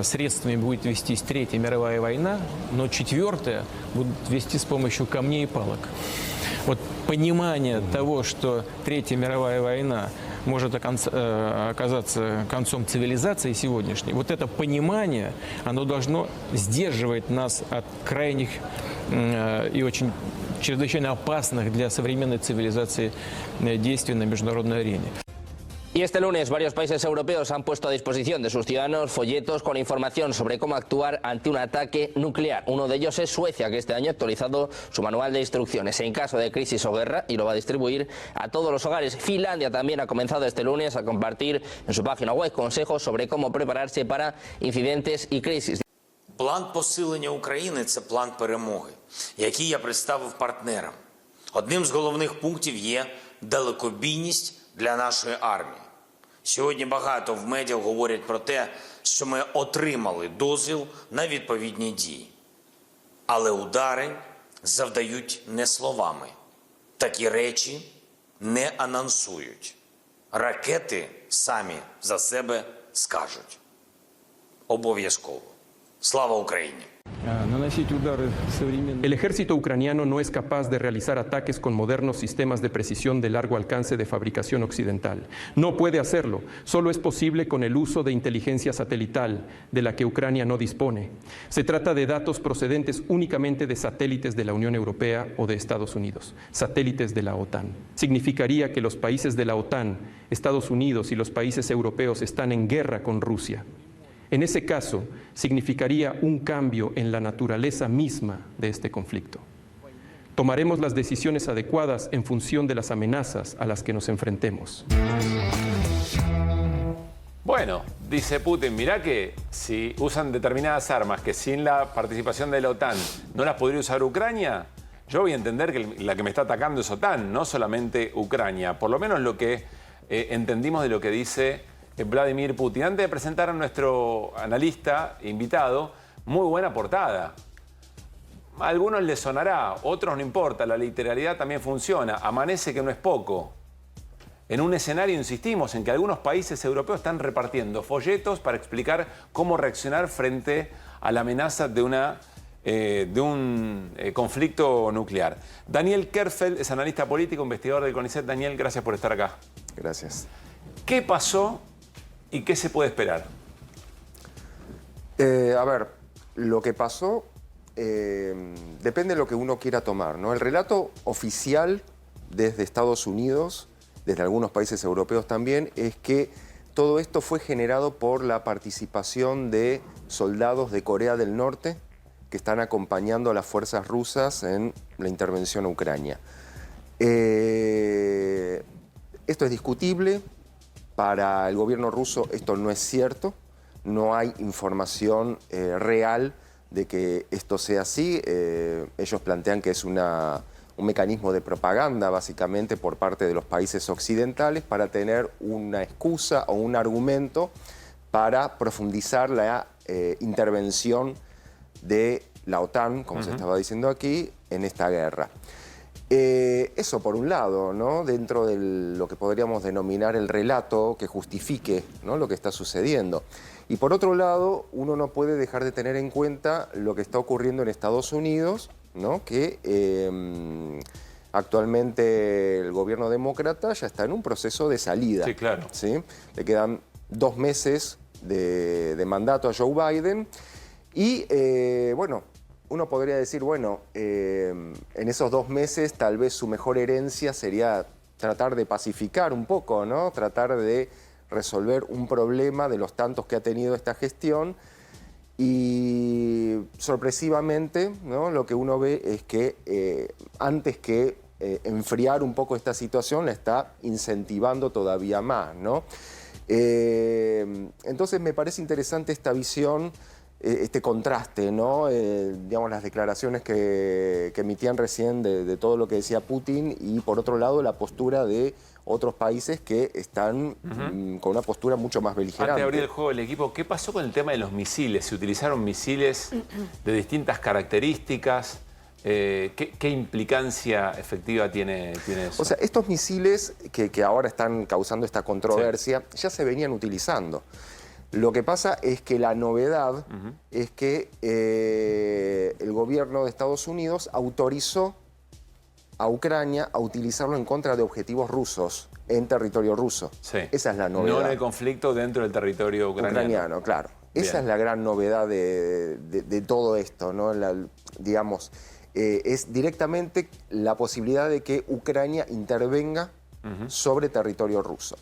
средствами будет вестись Третья мировая война, но четвертая будут вести с помощью камней и палок. Вот понимание того, что Третья мировая война может оказаться концом цивилизации сегодняшней, вот это понимание, оно должно сдерживать нас от крайних и очень чрезвычайно опасных для современной цивилизации действий на международной арене.
Y este lunes varios países europeos han puesto a disposición de sus ciudadanos folletos con información sobre cómo actuar ante un ataque nuclear. Uno de ellos es Suecia, que este año ha actualizado su manual de instrucciones en caso de crisis o guerra y lo va a distribuir a todos los hogares. Finlandia también ha comenzado este lunes a compartir en su página web consejos sobre cómo prepararse para incidentes y crisis.
План посилення України – це план перемоги, який я представив партнерам. Одним з головних пунктів є далекобійність для нашої армії. Сьогодні багато в медіа говорять про те, що ми отримали дозвіл на відповідні дії. Але удари завдають не словами. Такі речі не анонсують. Ракети самі за себе скажуть. Обов'язково. Слава Україні!
El ejército ucraniano no es capaz de realizar ataques con modernos sistemas de precisión de largo alcance de fabricación occidental. No puede hacerlo. Solo es posible con el uso de inteligencia satelital, de la que Ucrania no dispone. Se trata de datos procedentes únicamente de satélites de la Unión Europea o de Estados Unidos, satélites de la OTAN. Significaría que los países de la OTAN, Estados Unidos y los países europeos están en guerra con Rusia. En ese caso, significaría un cambio en la naturaleza misma de este conflicto. Tomaremos las decisiones adecuadas en función de las amenazas a las que nos enfrentemos.
Bueno, dice Putin, mirá que si usan determinadas armas que sin la participación de la OTAN no las podría usar Ucrania, yo voy a entender que la que me está atacando es OTAN, no solamente Ucrania. Por lo menos lo que entendimos de lo que dice Vladimir Putin. Antes de presentar a nuestro analista invitado, muy buena portada. A algunos les sonará, otros no importa, la literalidad también funciona. Amanece que no es poco. En un escenario, insistimos, en que algunos países europeos están repartiendo folletos para explicar cómo reaccionar frente a la amenaza de un conflicto nuclear. Daniel Kerfeld es analista político, investigador del CONICET. Daniel, gracias por estar acá.
Gracias.
¿Qué pasó y qué se puede esperar?
A ver, lo que pasó depende de lo que uno quiera tomar, ¿no? El relato oficial desde Estados Unidos, desde algunos países europeos también, es que todo esto fue generado por la participación de soldados de Corea del Norte que están acompañando a las fuerzas rusas en la intervención a Ucrania. Esto es discutible. Para el gobierno ruso esto no es cierto. No hay información real de que esto sea así. Ellos plantean que es un mecanismo de propaganda, básicamente, por parte de los países occidentales para tener una excusa o un argumento para profundizar la intervención de la OTAN, como se estaba diciendo aquí, en esta guerra. Eso por un lado, ¿no? Dentro de lo que podríamos denominar el relato que justifique, ¿no?, lo que está sucediendo. Y por otro lado, uno no puede dejar de tener en cuenta lo que está ocurriendo en Estados Unidos, ¿no?, que actualmente el gobierno demócrata ya está en un proceso de salida.
Sí, claro.
¿Sí? Le quedan 2 meses de mandato a Joe Biden y, bueno, uno podría decir, bueno, en esos 2 meses tal vez su mejor herencia sería tratar de pacificar un poco, ¿no? Tratar de resolver un problema de los tantos que ha tenido esta gestión. Y sorpresivamente, ¿no?, lo que uno ve es que antes que enfriar un poco esta situación, la está incentivando todavía más, ¿no? Entonces me parece interesante esta visión, este contraste, ¿no? Digamos, las declaraciones que emitían recién de todo lo que decía Putin y, por otro lado, la postura de otros países que están con una postura mucho más beligerante.
Antes de abrir el juego del equipo, ¿qué pasó con el tema de los misiles? ¿Se utilizaron misiles de distintas características? ¿Qué implicancia efectiva tiene eso?
O sea, estos misiles que ahora están causando esta controversia ya se venían utilizando. Lo que pasa es que la novedad es que el gobierno de Estados Unidos autorizó a Ucrania a utilizarlo en contra de objetivos rusos en territorio ruso.
Sí.
Esa es la novedad.
No en el conflicto dentro del territorio ucraniano.
Claro.
Bien.
Esa es la gran novedad de todo esto, ¿no? Digamos, es directamente la posibilidad de que Ucrania intervenga sobre territorio ruso.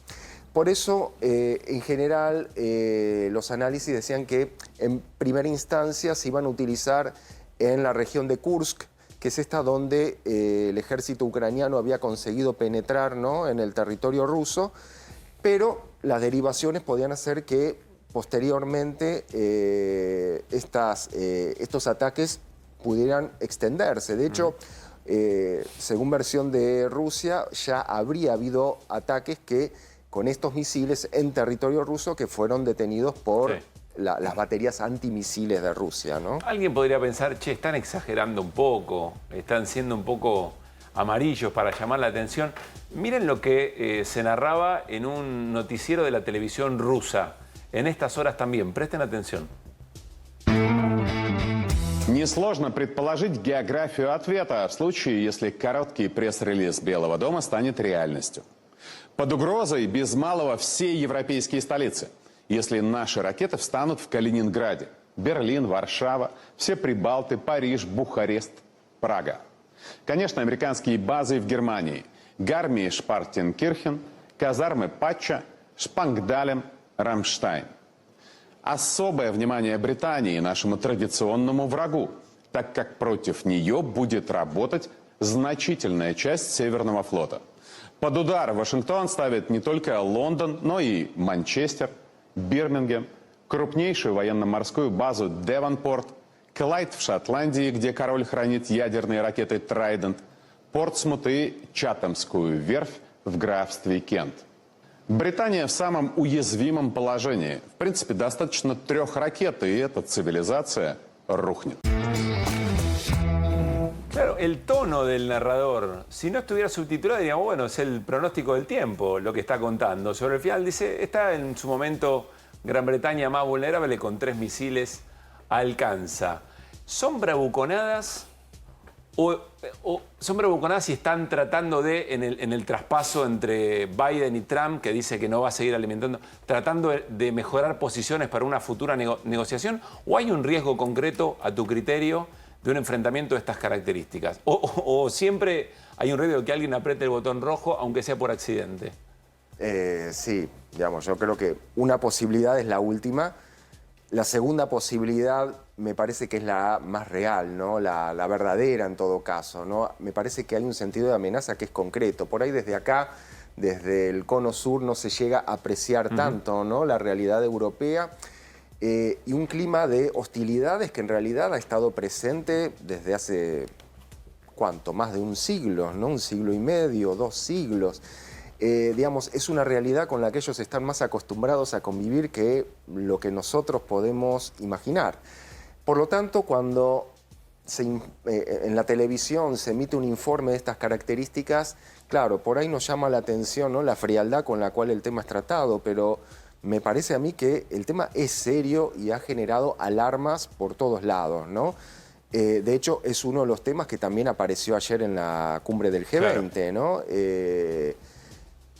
Por eso, en general, los análisis decían que en primera instancia se iban a utilizar en la región de Kursk, que es esta donde el ejército ucraniano había conseguido penetrar, ¿no?, en el territorio ruso, pero las derivaciones podían hacer que posteriormente estos ataques pudieran extenderse. De hecho, según versión de Rusia, ya habría habido ataques con estos misiles en territorio ruso que fueron detenidos por las baterías antimisiles de Rusia, ¿no?
Alguien podría pensar, che, están exagerando un poco, están siendo un poco amarillos para llamar la atención. Miren lo que se narraba en un noticiero de la televisión rusa, en estas horas también. Presten atención.
Несложно предположить географию ответа в случае, если короткий пресс-релиз Белого дома станет реальностью. Под угрозой без малого все европейские столицы. Если наши ракеты встанут в Калининграде, Берлин, Варшава, все Прибалты, Париж, Бухарест, Прага. Конечно, американские базы в Германии, Гармия-Шпартенкирхен, казармы Патча, Шпангдалем, Рамштайн. Особое внимание Британии, нашему традиционному врагу, так как против нее будет работать значительная часть Северного флота. Под удар Вашингтон ставит не только Лондон, но и Манчестер, Бирмингем, крупнейшую военно-морскую базу Девонпорт, Клайд в Шотландии, где король хранит ядерные ракеты «Трайдент», Портсмут и Чатамскую верфь в графстве Кент. Британия в самом уязвимом положении. В принципе, достаточно 3 ракет, и эта цивилизация рухнет.
Claro, el tono del narrador, si no estuviera subtitulado, diríamos, bueno, es el pronóstico del tiempo lo que está contando. Sobre el final dice, está en su momento Gran Bretaña más vulnerable con 3 misiles alcanza. ¿Son bravuconadas o son bravuconadas y están tratando de, en el traspaso entre Biden y Trump, que dice que no va a seguir alimentando, tratando de mejorar posiciones para una futura negociación? ¿O hay un riesgo concreto, a tu criterio, de un enfrentamiento de estas características? ¿O siempre hay un riesgo de que alguien apriete el botón rojo, aunque sea por accidente?
Sí, digamos, yo creo que una posibilidad es la última. La segunda posibilidad me parece que es la más real, ¿no? La verdadera en todo caso, ¿no? Me parece que hay un sentido de amenaza que es concreto. Por ahí desde acá, desde el cono sur, no se llega a apreciar tanto, ¿no? La realidad europea. Y un clima de hostilidades que en realidad ha estado presente desde hace, ¿cuánto? Más de un siglo, ¿no? 1 siglo y medio, 2 siglos. Digamos, es una realidad con la que ellos están más acostumbrados a convivir que lo que nosotros podemos imaginar. Por lo tanto, cuando en la televisión se emite un informe de estas características, claro, por ahí nos llama la atención, ¿no? La frialdad con la cual el tema es tratado, pero me parece a mí que el tema es serio y ha generado alarmas por todos lados, ¿no? De hecho, es uno de los temas que también apareció ayer en la cumbre del G20, claro, ¿no?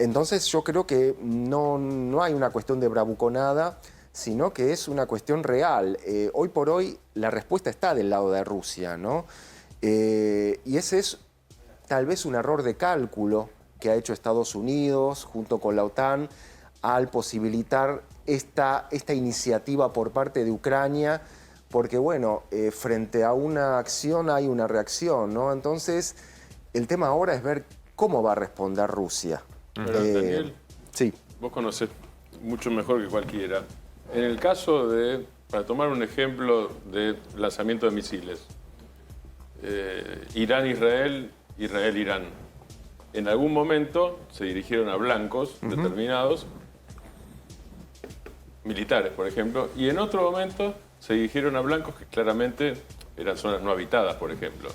Entonces yo creo que no hay una cuestión de bravuconada, sino que es una cuestión real. Hoy por hoy la respuesta está del lado de Rusia, ¿no? Y ese es tal vez un error de cálculo que ha hecho Estados Unidos junto con la OTAN al posibilitar esta iniciativa por parte de Ucrania, porque bueno, frente a una acción hay una reacción, ¿no? Entonces el tema ahora es ver cómo va a responder Rusia.
Pero, Daniel,
sí.
Vos conocés mucho mejor que cualquiera. En el caso de, para tomar un ejemplo de lanzamiento de misiles, Irán-Israel, Israel-Irán. En algún momento se dirigieron a blancos determinados, militares, por ejemplo, y en otro momento se dirigieron a blancos que claramente eran zonas no habitadas, por ejemplo.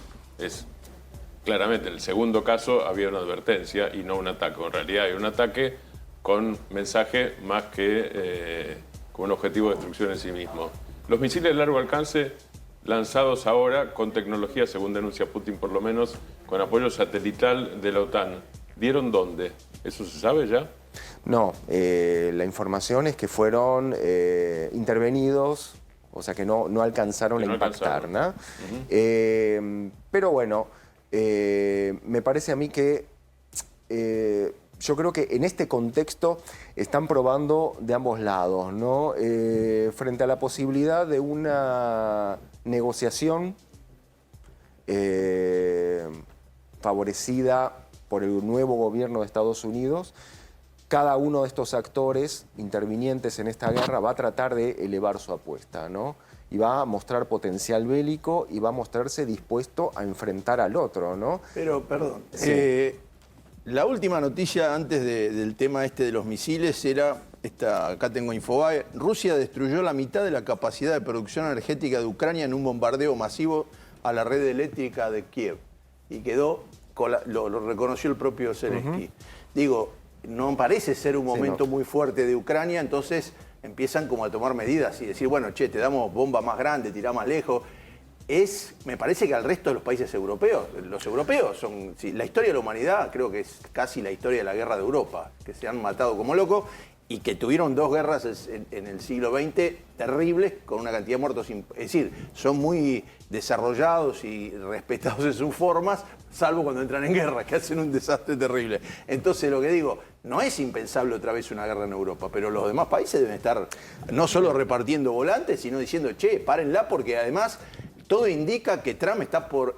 Claramente, en el segundo caso había una advertencia y no un ataque. En realidad hay un ataque con mensaje más que con un objetivo de destrucción en sí mismo. Los misiles de largo alcance lanzados ahora con tecnología, según denuncia Putin por lo menos, con apoyo satelital de la OTAN, ¿dieron dónde? ¿Eso se sabe ya?
No, la información es que fueron intervenidos, o sea que no alcanzaron a impactar, ¿no? Pero bueno, me parece a mí que yo creo que en este contexto están probando de ambos lados, ¿no? Frente a la posibilidad de una negociación favorecida por el nuevo gobierno de Estados Unidos, cada uno de estos actores intervinientes en esta guerra va a tratar de elevar su apuesta, ¿no? Y va a mostrar potencial bélico y va a mostrarse dispuesto a enfrentar al otro, ¿no?
Pero, perdón,
sí.
La última noticia antes del tema este de los misiles era, acá tengo Infobae, Rusia destruyó la mitad de la capacidad de producción energética de Ucrania en un bombardeo masivo a la red eléctrica de Kiev. Y quedó, lo reconoció el propio Zelensky. Digo, no parece ser un momento muy fuerte de Ucrania, entonces empiezan como a tomar medidas y decir, bueno, che, te damos bomba más grande, tirá más lejos. Me parece que al resto de los países europeos, los europeos son, la historia de la humanidad creo que es casi la historia de la guerra de Europa, que se han matado como locos y que tuvieron 2 guerras en el siglo XX terribles con una cantidad de muertos. Es decir, son muy desarrollados y respetados en sus formas, salvo cuando entran en guerra, que hacen un desastre terrible. Entonces lo que digo, no es impensable otra vez una guerra en Europa, pero los demás países deben estar no solo repartiendo volantes, sino diciendo, che, párenla, porque además todo indica que Trump está por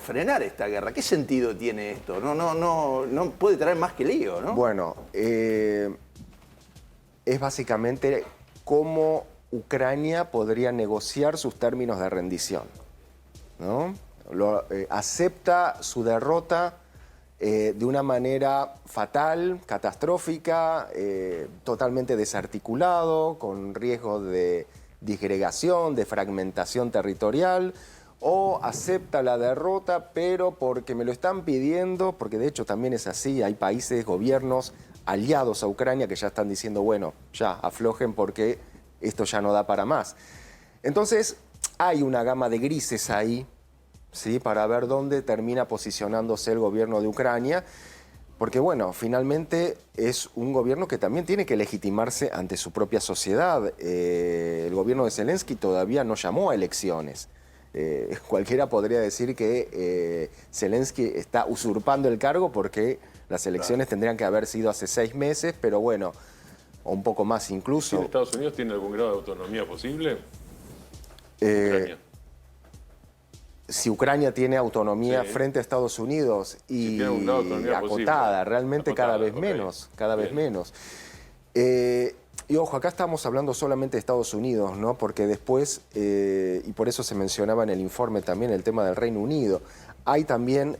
frenar esta guerra. ¿Qué sentido tiene esto? No puede traer más que lío, ¿no?
Bueno, en es básicamente cómo Ucrania podría negociar sus términos de rendición, ¿no? Acepta su derrota de una manera fatal, catastrófica, totalmente desarticulado, con riesgo de disgregación, de fragmentación territorial, o acepta la derrota, pero porque me lo están pidiendo, porque de hecho también es así, hay países, gobiernos aliados a Ucrania que ya están diciendo, bueno, ya aflojen porque esto ya no da para más. Entonces, hay una gama de grises ahí, ¿sí? Para ver dónde termina posicionándose el gobierno de Ucrania, porque bueno, finalmente es un gobierno que también tiene que legitimarse ante su propia sociedad. El gobierno de Zelensky todavía no llamó a elecciones. Cualquiera podría decir que Zelensky está usurpando el cargo porque las elecciones tendrían que haber sido hace 6 meses, pero bueno, o un poco más incluso.
¿Estados Unidos tiene algún grado de autonomía posible?
Si Ucrania tiene autonomía frente a Estados Unidos y acotada, posible. Realmente acotada, cada vez menos, cada vez menos. Y ojo, acá estamos hablando solamente de Estados Unidos, ¿no? Porque después, y por eso se mencionaba en el informe también el tema del Reino Unido, hay también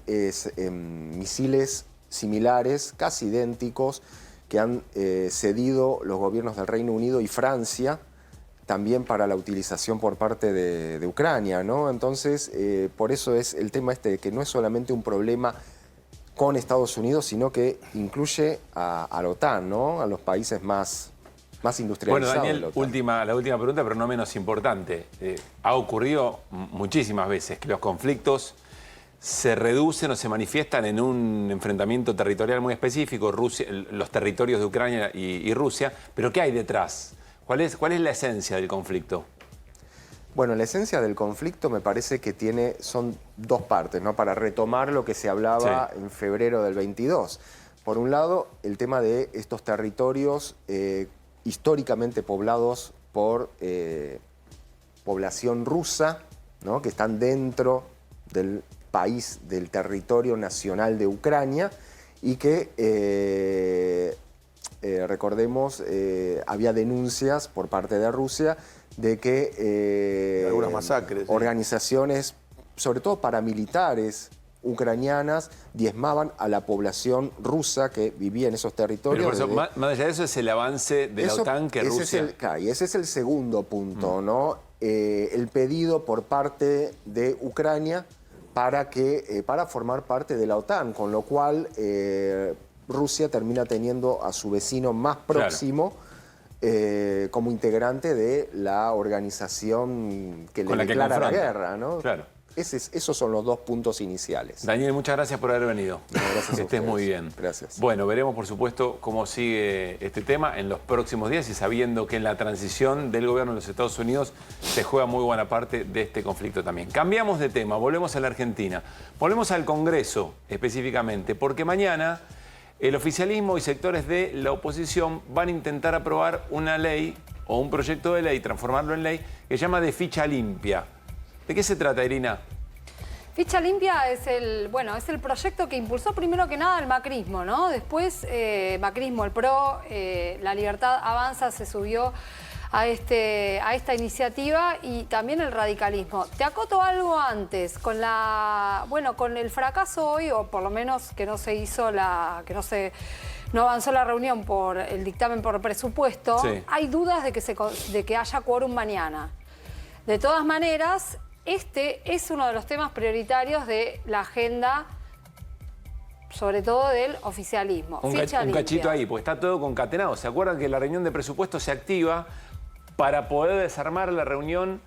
misiles similares, casi idénticos, que han cedido los gobiernos del Reino Unido y Francia, también para la utilización por parte de Ucrania, ¿no? Entonces, por eso es el tema este de que no es solamente un problema con Estados Unidos, sino que incluye a la OTAN, ¿no? A los países más industrializados.
Bueno, Daniel, la última pregunta, pero no menos importante. Ha ocurrido muchísimas veces que los conflictos se reducen o se manifiestan en un enfrentamiento territorial muy específico, los territorios de Ucrania y Rusia, pero ¿qué hay detrás? ¿Cuál es la esencia del conflicto?
Bueno, la esencia del conflicto me parece que son 2 partes, ¿no? Para retomar lo que se hablaba en febrero del 22. Por un lado, el tema de estos territorios históricamente poblados por población rusa, ¿no? Que están dentro del país, del territorio nacional de Ucrania, y que, recordemos, había denuncias por parte de Rusia de que
algunas masacres,
organizaciones, sobre todo paramilitares ucranianas, diezmaban a la población rusa que vivía en esos territorios.
Pero por eso, más allá de eso, es el avance de la OTAN que Rusia...
Y ese es el segundo punto, ¿no? El pedido por parte de Ucrania para formar parte de la OTAN, con lo cual Rusia termina teniendo a su vecino más próximo como integrante de la organización que le declara la guerra, ¿no?
Claro.
Esos son los 2 puntos iniciales.
Daniel, muchas gracias por haber venido.
Gracias
que estés muy bien.
Gracias.
Bueno, veremos por supuesto cómo sigue este tema en los próximos días y sabiendo que en la transición del gobierno de los Estados Unidos se juega muy buena parte de este conflicto también. Cambiamos de tema, volvemos a la Argentina. Volvemos al Congreso específicamente, porque mañana el oficialismo y sectores de la oposición van a intentar aprobar una ley o un proyecto de ley, transformarlo en ley, que se llama de ficha limpia. ¿De qué se trata, Irina?
Ficha limpia es el proyecto que impulsó primero que nada el macrismo, ¿no? Después macrismo, el PRO, La Libertad Avanza se subió a esta iniciativa y también el radicalismo. Te acoto algo antes, con el fracaso hoy, o por lo menos que no avanzó la reunión por el dictamen por presupuesto, hay dudas de que haya quórum mañana. De todas maneras, este es uno de los temas prioritarios de la agenda, sobre todo del oficialismo.
Un cachito ahí, porque está todo concatenado. ¿Se acuerdan que la reunión de presupuesto se activa para poder desarmar la reunión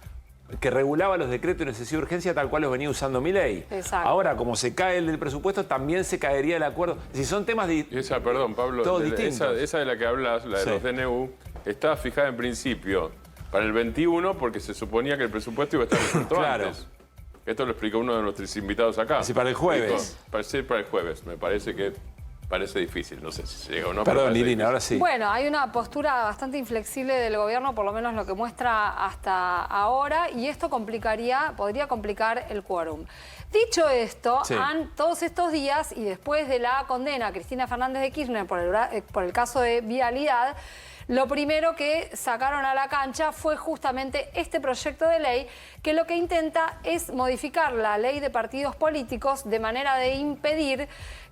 que regulaba los decretos de necesidad de urgencia tal cual los venía usando Milei?
Exacto.
Ahora, como se cae el del presupuesto, también se caería el acuerdo. Si son temas
perdón, Pablo,
todos distintos.
Esa de la que hablas, la de los DNU, está fijada en principio para el 21 porque se suponía que el presupuesto iba a estar resuelto antes. Esto lo explicó uno de nuestros invitados acá.
Así para el jueves.
Para el jueves. Me parece difícil. No sé si se llega o no.
Perdón, Irina, ahora sí.
Bueno, hay una postura bastante inflexible del gobierno, por lo menos lo que muestra hasta ahora, y esto podría complicar el quórum. Dicho esto, todos estos días y después de la condena a Cristina Fernández de Kirchner por el caso de vialidad, lo primero que sacaron a la cancha fue justamente este proyecto de ley que lo que intenta es modificar la ley de partidos políticos de manera de impedir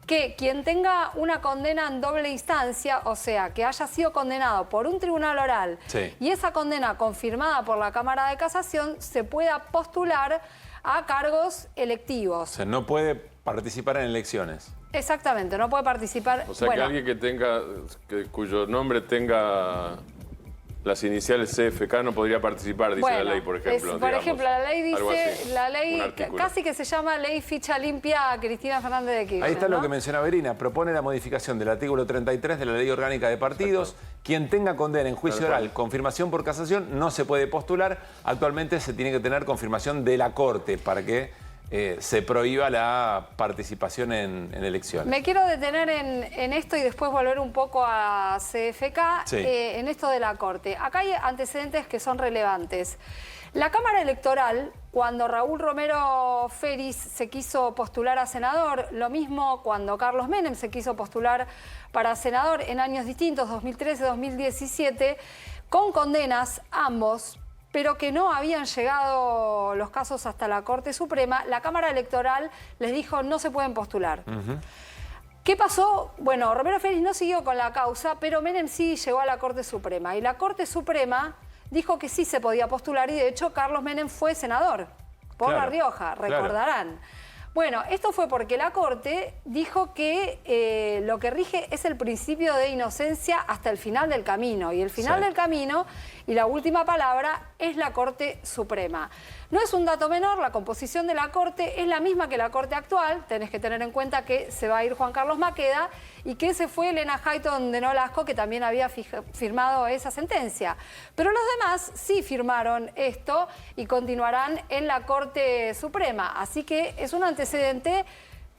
que quien tenga una condena en doble instancia, o sea, que haya sido condenado por un tribunal oral y esa condena confirmada por la Cámara de Casación, se pueda postular a cargos electivos.
O sea, no puede participar en elecciones.
Exactamente, no puede participar.
O sea, que alguien que tenga, cuyo nombre tenga las iniciales CFK no podría participar, dice la ley, por ejemplo.
Por ejemplo, la ley dice,
así,
la ley casi que se llama Ley Ficha Limpia Cristina Fernández de Kirchner.
Ahí está, ¿no?, lo que mencionaba Irina. Propone la modificación del artículo 33 de la Ley Orgánica de Partidos. Quien tenga condena en juicio oral, confirmación por casación, no se puede postular. Actualmente se tiene que tener confirmación de la Corte para que se prohíba la participación en elecciones.
Me quiero detener en esto y después volver un poco a CFK, en esto de la Corte. Acá hay antecedentes que son relevantes. La Cámara Electoral, cuando Raúl Romero Feris se quiso postular a senador, lo mismo cuando Carlos Menem se quiso postular para senador en años distintos, 2013-2017, con condenas ambos, pero que no habían llegado los casos hasta la Corte Suprema, la Cámara Electoral les dijo no se pueden postular. ¿Qué pasó? Bueno, Romero Feris no siguió con la causa, pero Menem sí llegó a la Corte Suprema. Y la Corte Suprema dijo que sí se podía postular y de hecho Carlos Menem fue senador por La Rioja, recordarán. Bueno, esto fue porque la Corte dijo que lo que rige es el principio de inocencia hasta el final del camino. Y el final del camino y la última palabra es la Corte Suprema. No es un dato menor, la composición de la Corte es la misma que la Corte actual. Tenés que tener en cuenta que se va a ir Juan Carlos Maqueda y que se fue Elena Hayton de Nolasco, que también había firmado esa sentencia. Pero los demás sí firmaron esto y continuarán en la Corte Suprema. Así que es un antecedente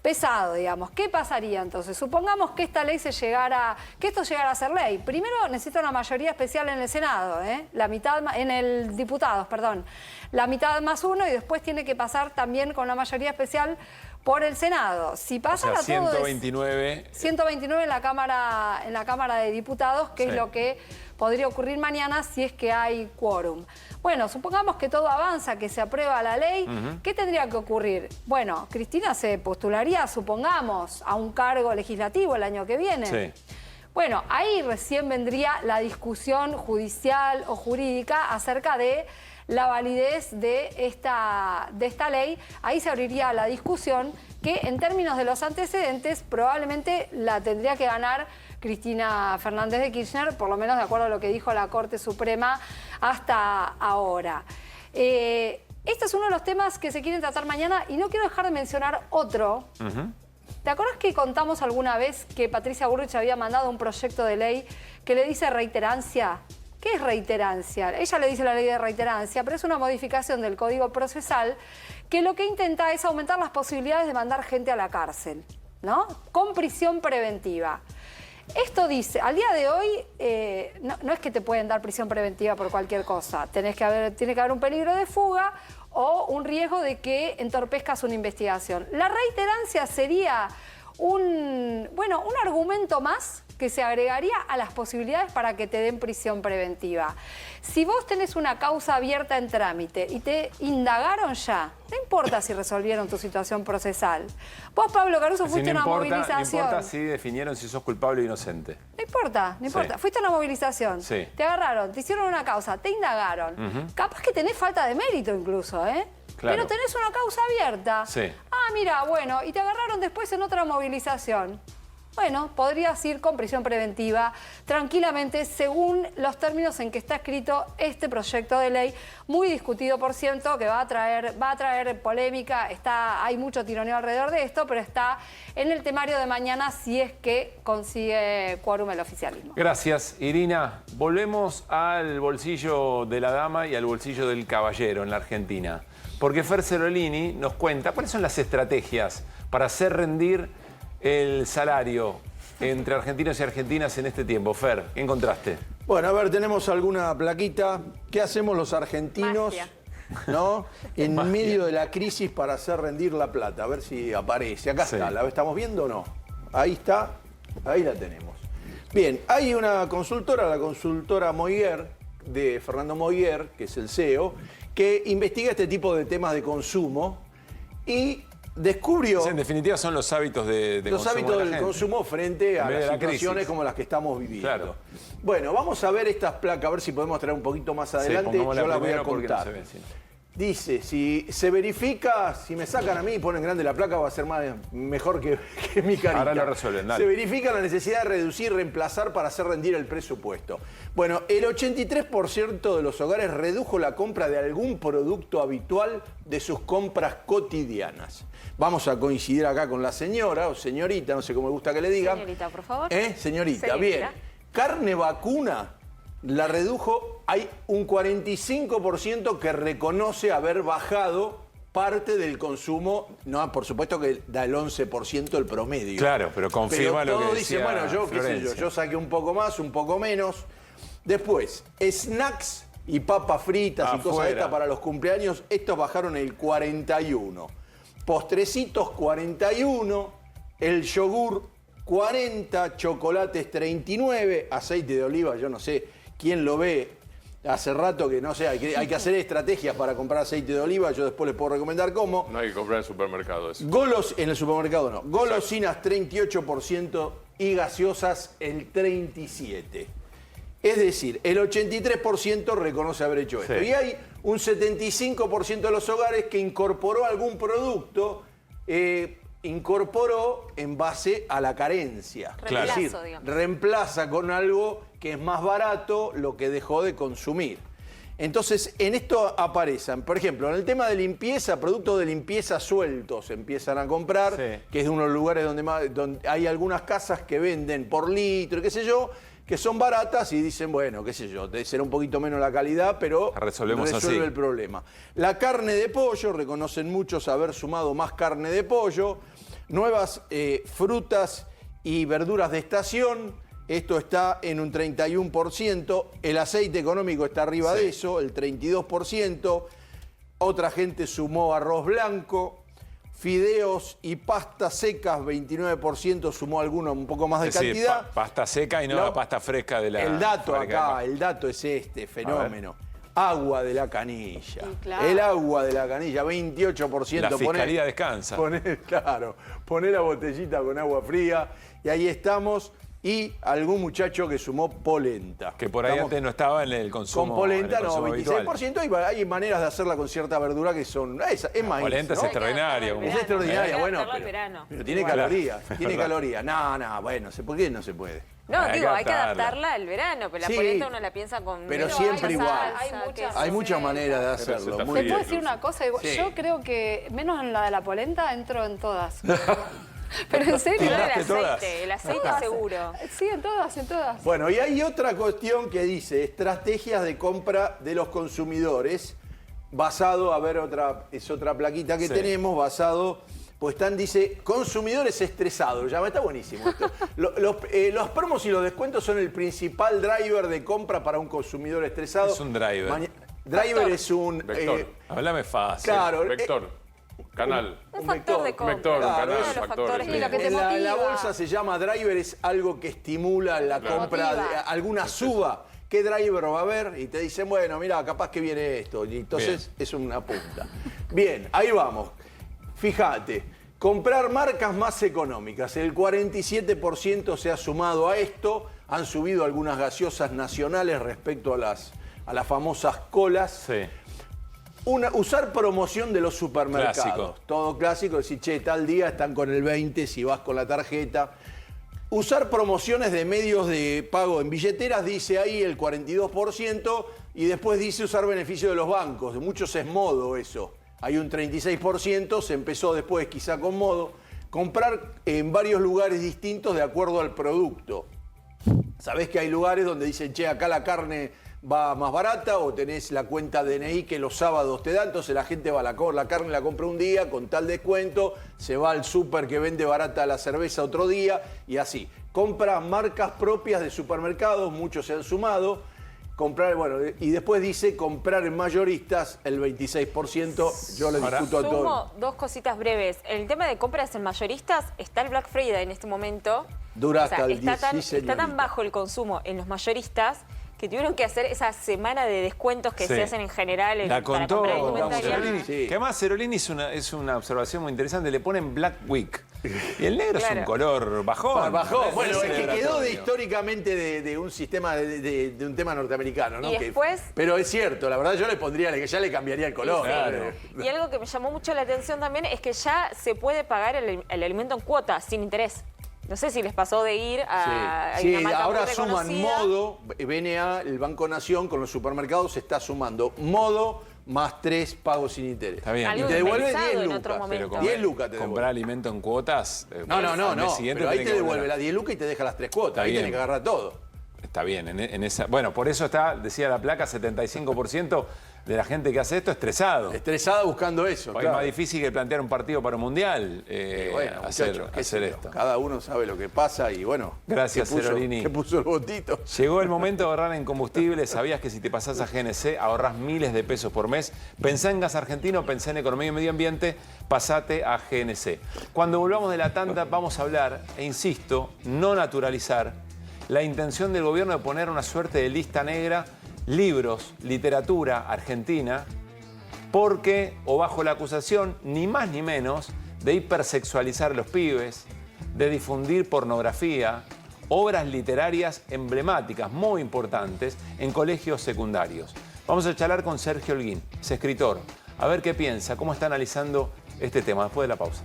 pesado, digamos. ¿Qué pasaría entonces? Supongamos que esta ley esto llegara a ser ley. Primero necesita una mayoría especial en el Senado, la mitad, en el diputados, perdón. La mitad más uno y después tiene que pasar también con la mayoría especial por el Senado. Si pasan a
129.
129 en la Cámara de Diputados, que es lo que podría ocurrir mañana si es que hay quórum. Bueno, supongamos que todo avanza, que se aprueba la ley. ¿Qué tendría que ocurrir? Bueno, Cristina se postularía, supongamos, a un cargo legislativo el año que viene. Bueno, ahí recién vendría la discusión judicial o jurídica acerca de la validez de esta ley. Ahí se abriría la discusión que en términos de los antecedentes probablemente la tendría que ganar Cristina Fernández de Kirchner, por lo menos de acuerdo a lo que dijo la Corte Suprema hasta ahora. Este es uno de los temas que se quieren tratar mañana y no quiero dejar de mencionar otro. ¿Te acuerdas que contamos alguna vez que Patricia Bullrich había mandado un proyecto de ley que le dice reiterancia? ¿Qué es reiterancia? Ella le dice la ley de reiterancia, pero es una modificación del Código Procesal que lo que intenta es aumentar las posibilidades de mandar gente a la cárcel, ¿no? Con prisión preventiva. Esto dice, al día de hoy, no es que te pueden dar prisión preventiva por cualquier cosa. Tiene que haber un peligro de fuga o un riesgo de que entorpezcas una investigación. La reiterancia sería un argumento más que se agregaría a las posibilidades para que te den prisión preventiva. Si vos tenés una causa abierta en trámite y te indagaron ya, no importa si resolvieron tu situación procesal. Vos, Pablo Caruso, fuiste a una movilización.
No importa si definieron si sos culpable o inocente.
No importa. Fuiste a una movilización, te agarraron, te hicieron una causa, te indagaron. Capaz que tenés falta de mérito incluso, pero tenés una causa abierta. Ah, mira, bueno, y te agarraron después en otra movilización. Bueno, podrías ir con prisión preventiva tranquilamente según los términos en que está escrito este proyecto de ley, muy discutido, por cierto, que va a traer polémica. Hay mucho tironeo alrededor de esto, pero está en el temario de mañana si es que consigue quórum el oficialismo.
Gracias, Irina. Volvemos al bolsillo de la dama y al bolsillo del caballero en la Argentina. Porque Fer Cerolini nos cuenta cuáles son las estrategias para hacer rendir el salario entre argentinos y argentinas en este tiempo. Fer, ¿qué encontraste?
Bueno, a ver, tenemos alguna plaquita. ¿Qué hacemos los argentinos, ¿no? En medio de la crisis para hacer rendir la plata? A ver si aparece. Acá está. ¿La estamos viendo o no? Ahí está. Ahí la tenemos. Bien, hay una consultora, la consultora Moyer, de Fernando Moyer, que es el CEO, que investiga este tipo de temas de consumo y descubrió...
En definitiva son los hábitos de
los
consumo
hábitos
de la
del
gente.
consumo frente a
En vez
las
de la
situaciones
crisis.
como las que estamos viviendo.
Claro.
Bueno, vamos a ver estas placas, a ver si podemos traer un poquito más adelante.
pongámosla
Yo las voy a
primero porque no
contar.
se ve, sí.
Dice, si se verifica, si me sacan a mí y ponen grande la placa, va a ser mejor que mi carita.
Ahora lo resuelven, dale.
Se verifica la necesidad de reducir, reemplazar para hacer rendir el presupuesto. Bueno, el 83% de los hogares redujo la compra de algún producto habitual de sus compras cotidianas. Vamos a coincidir acá con la señora o señorita, no sé cómo me gusta que le digan.
Señorita, por favor.
Señorita, bien. Carne vacuna la redujo, hay un 45% que reconoce haber bajado parte del consumo, no, por supuesto que da el 11% el promedio.
Claro, pero confirma lo que
todos
decía
dicen, bueno, yo qué sé
Florencia.
yo saqué un poco más, un poco menos. Después, snacks y papas fritas y cosas
Afuera.
estas para los cumpleaños, estos bajaron el 41%. Postrecitos 41%, el yogur 40%, chocolates 39%, aceite de oliva, yo no sé quién lo ve. Hace rato que no sé, hay que hacer estrategias para comprar aceite de oliva, yo después les puedo recomendar cómo.
No hay que comprar en el supermercado eso.
En el supermercado no. Golosinas 38% y gaseosas el 37%. Es decir, el 83% reconoce haber hecho esto.
Sí.
Y hay un 75% de los hogares que incorporó algún producto, incorporó en base a la carencia.
Claro.
Es decir,
Reemplazo, digamos.
reemplaza con algo que es más barato lo que dejó de consumir. Entonces, en esto aparecen, por ejemplo, en el tema de limpieza, productos de limpieza sueltos empiezan a comprar, que es de unos lugares donde hay algunas casas que venden por litro, qué sé yo, que son baratas y dicen, bueno, qué sé yo, debe ser un poquito menos la calidad, pero
Resolvemos
resuelve
así.
el problema. La carne de pollo, reconocen muchos haber sumado más carne de pollo, nuevas frutas y verduras de estación, esto está en un 31%, el aceite económico está arriba de eso, el 32%, otra gente sumó arroz blanco, fideos y pastas secas, 29%, sumó alguno un poco más de
Es decir,
cantidad.
pasta seca y no la pasta fresca de la
El dato
fábrica.
acá, el dato es este fenómeno. Agua de la canilla.
claro.
El agua de la canilla, 28%.
La fiscalía descansa.
Poné la botellita con agua fría y ahí estamos. Y algún muchacho que sumó polenta.
Que por ahí
Estamos
antes no estaba en el consumo.
con polenta,
en el
no,
consumo
26%.
habitual.
Hay maneras de hacerla con cierta verdura que son... Es maíz,
polenta es
¿no?
extraordinaria. como-
Es extraordinaria, bueno,
Hacerlo al verano.
pero tiene
Igual.
calorías, tiene
Verdad.
calorías. No, bueno, ¿por qué no se puede?
No,
Hay
digo,
que
hay que
adaptarla.
adaptarla al verano, pero la
Sí,
polenta uno la piensa con...
pero
menos
siempre
salsa,
igual.
queso.
Hay muchas maneras de
Pero
hacerlo.
se
muy
¿Te
bien.
puedo decir una cosa?
Sí.
Yo creo que, menos en la de la polenta, entro en todas. Pero en serio.
No, el
Tiraste todas.
aceite, el aceite
Todas.
seguro.
Sí, en todas, en todas.
Bueno, y hay otra cuestión que dice estrategias de compra de los consumidores, basado, a ver, es otra plaquita que
Sí.
tenemos, basado, pues dice, consumidores estresados, ya está buenísimo esto. Los promos y los descuentos son el principal driver de compra para un consumidor estresado.
Es un driver.
Driver
Vector.
es un...
Vector.
Háblame fácil.
claro,
Vector. Canal.
Un factor de compra.
Vector, un
Claro,
canal,
es
uno de los
factores.
factores
Sí, lo que te
En la
motiva.
bolsa se llama driver, es algo que estimula la
Claro.
compra de
Motiva.
alguna suba. ¿Qué driver va a haber? Y te dicen, bueno, mira, capaz que viene esto. Y entonces es una punta. Bien, ahí vamos. Fíjate, comprar marcas más económicas. El 47% se ha sumado a esto. Han subido algunas gaseosas nacionales respecto a las famosas colas.
Sí.
Usar promoción de los supermercados.
Clásico.
Todo clásico, decir, che, tal día están con el 20 si vas con la tarjeta. Usar promociones de medios de pago en billeteras, dice ahí el 42%, y después dice usar beneficio de los bancos. De muchos es modo eso. Hay un 36%, se empezó después quizá con modo. Comprar en varios lugares distintos de acuerdo al producto. Sabés que hay lugares donde dicen, che, acá la carne va más barata, o tenés la cuenta DNI que los sábados te da, entonces la gente va, la carne la compra un día con tal descuento, se va al súper que vende barata la cerveza otro día, y así. Compra marcas propias de supermercados, muchos se han sumado. comprar, bueno, y después dice comprar en mayoristas el 26%. Yo le discuto a todos.
Sumo dos cositas breves. El tema de compras en mayoristas, está el Black Friday en este momento.
Dura hasta el 10,
está tan bajo el consumo en los mayoristas que tuvieron que hacer esa semana de descuentos que se hacen en general.
La contó Cerolini.
Sí.
Que además Cerolini es una observación muy interesante. Le ponen Black Week. Y el negro es un color bajón.
Bajón. Bueno, es que quedó históricamente de un sistema, de un tema norteamericano, ¿no?
Y después...
Pero es cierto, la verdad yo le pondría, ya le cambiaría el color.
Claro. Y algo que me llamó mucho la atención también es que ya se puede pagar el alimento en cuotas, sin interés. No sé si les pasó de ir a
Sí,
una marca
ahora
muy
suman
reconocida.
Modo, BNA, el Banco Nación, con los supermercados se está sumando Modo más 3 pagos sin interés.
Está bien.
Y te devuelve
pensado
10
en otro
lucas.
momento.
10 lucas te
Comprar
devuelve.
alimento en cuotas.
No,
Pero
ahí te devuelve las 10 lucas y te deja las 3 cuotas.
Está
Ahí
bien.
tenés que agarrar todo.
Está bien. En esa, bueno, por eso está, decía la placa, 75% de la gente que hace esto estresado.
Estresada buscando eso.
Es más difícil que plantear un partido para un mundial.
Bueno,
hacer
muchachos, qué sé yo.
esto.
Cada uno sabe lo que pasa y bueno.
Gracias,
¿qué puso?
Cerolini.
¿Qué puso el botito?
Llegó el momento de ahorrar en combustible. ¿Sabías que si te pasás a GNC ahorrás miles de pesos por mes? Pensá en gas argentino, pensá en economía y medio ambiente, pasate a GNC. Cuando volvamos de la tanda vamos a hablar, e insisto, no naturalizar, la intención del gobierno de poner una suerte de lista negra, libros, literatura argentina, porque, o bajo la acusación, ni más ni menos, de hipersexualizar a los pibes, de difundir pornografía, obras literarias emblemáticas, muy importantes, en colegios secundarios. Vamos a charlar con Sergio Holguín, es escritor, a ver qué piensa, cómo está analizando este tema, después de la pausa.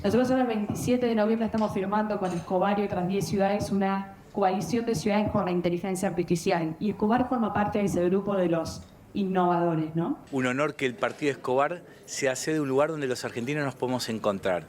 Nosotros ahora el 27 de noviembre estamos firmando con Escobar y otras 10 ciudades una coalición de ciudades con la inteligencia artificial. Y Escobar forma parte de ese grupo de los innovadores, ¿no?
Un honor que el partido Escobar sea sede de un lugar donde los argentinos nos podemos encontrar.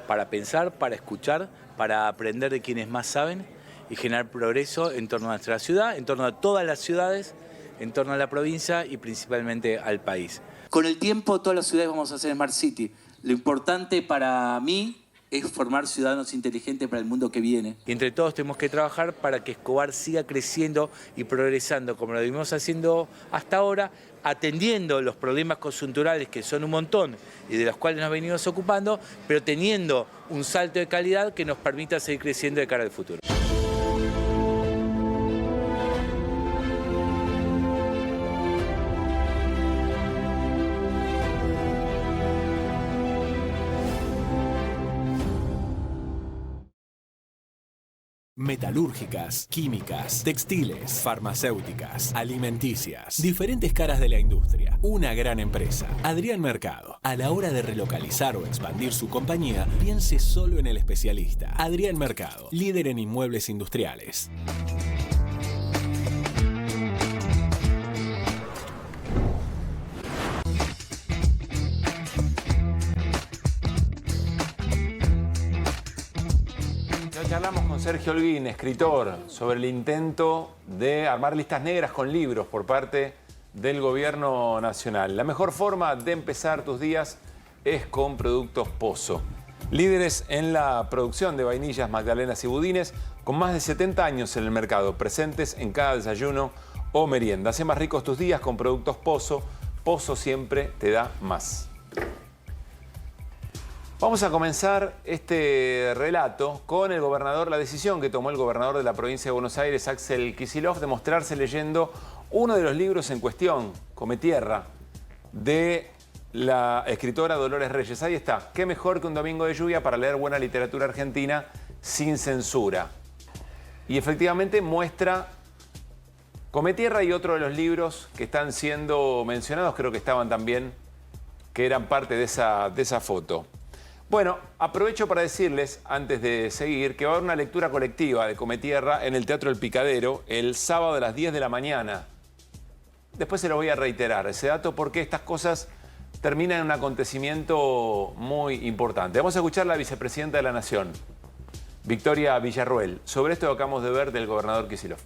Para pensar, para escuchar, para aprender de quienes más saben y generar progreso en torno a nuestra ciudad, en torno a todas las ciudades, en torno a la provincia y principalmente al país.
Con el tiempo todas las ciudades vamos a ser Smart City. Lo importante para mí es formar ciudadanos inteligentes para el mundo que viene.
Y entre todos tenemos que trabajar para que Escobar siga creciendo y progresando como lo venimos haciendo hasta ahora, atendiendo los problemas coyunturales que son un montón y de los cuales nos venimos ocupando, pero teniendo un salto de calidad que nos permita seguir creciendo de cara al futuro.
Metalúrgicas, químicas, textiles, farmacéuticas, alimenticias, diferentes caras de la industria, una gran empresa. Adrián Mercado. A la hora de relocalizar o expandir su compañía, piense solo en el especialista. Adrián Mercado, líder en inmuebles industriales.
Charlamos con Sergio Holguín, escritor, sobre el intento de armar listas negras con libros por parte del gobierno nacional. La mejor forma de empezar tus días es con Productos Pozo. Líderes en la producción de vainillas, magdalenas y budines, con más de 70 años en el mercado, presentes en cada desayuno o merienda. Hace más ricos tus días con Productos Pozo. Pozo siempre te da más. Vamos a comenzar este relato con el gobernador, la decisión que tomó el gobernador de la provincia de Buenos Aires, Axel Kicillof, de mostrarse leyendo uno de los libros en cuestión, Come Tierra, de la escritora Dolores Reyes. Ahí está, qué mejor que un domingo de lluvia para leer buena literatura argentina sin censura. Y efectivamente muestra Come Tierra y otro de los libros que están siendo mencionados, creo que estaban también, que eran parte de esa foto. Bueno, aprovecho para decirles, antes de seguir, que va a haber una lectura colectiva de Come Tierra en el Teatro El Picadero el sábado a las 10 de la mañana. Después se lo voy a reiterar ese dato porque estas cosas terminan en un acontecimiento muy importante. Vamos a escuchar a la vicepresidenta de la Nación, Victoria Villarruel, sobre esto que acabamos de ver del gobernador Kicillof.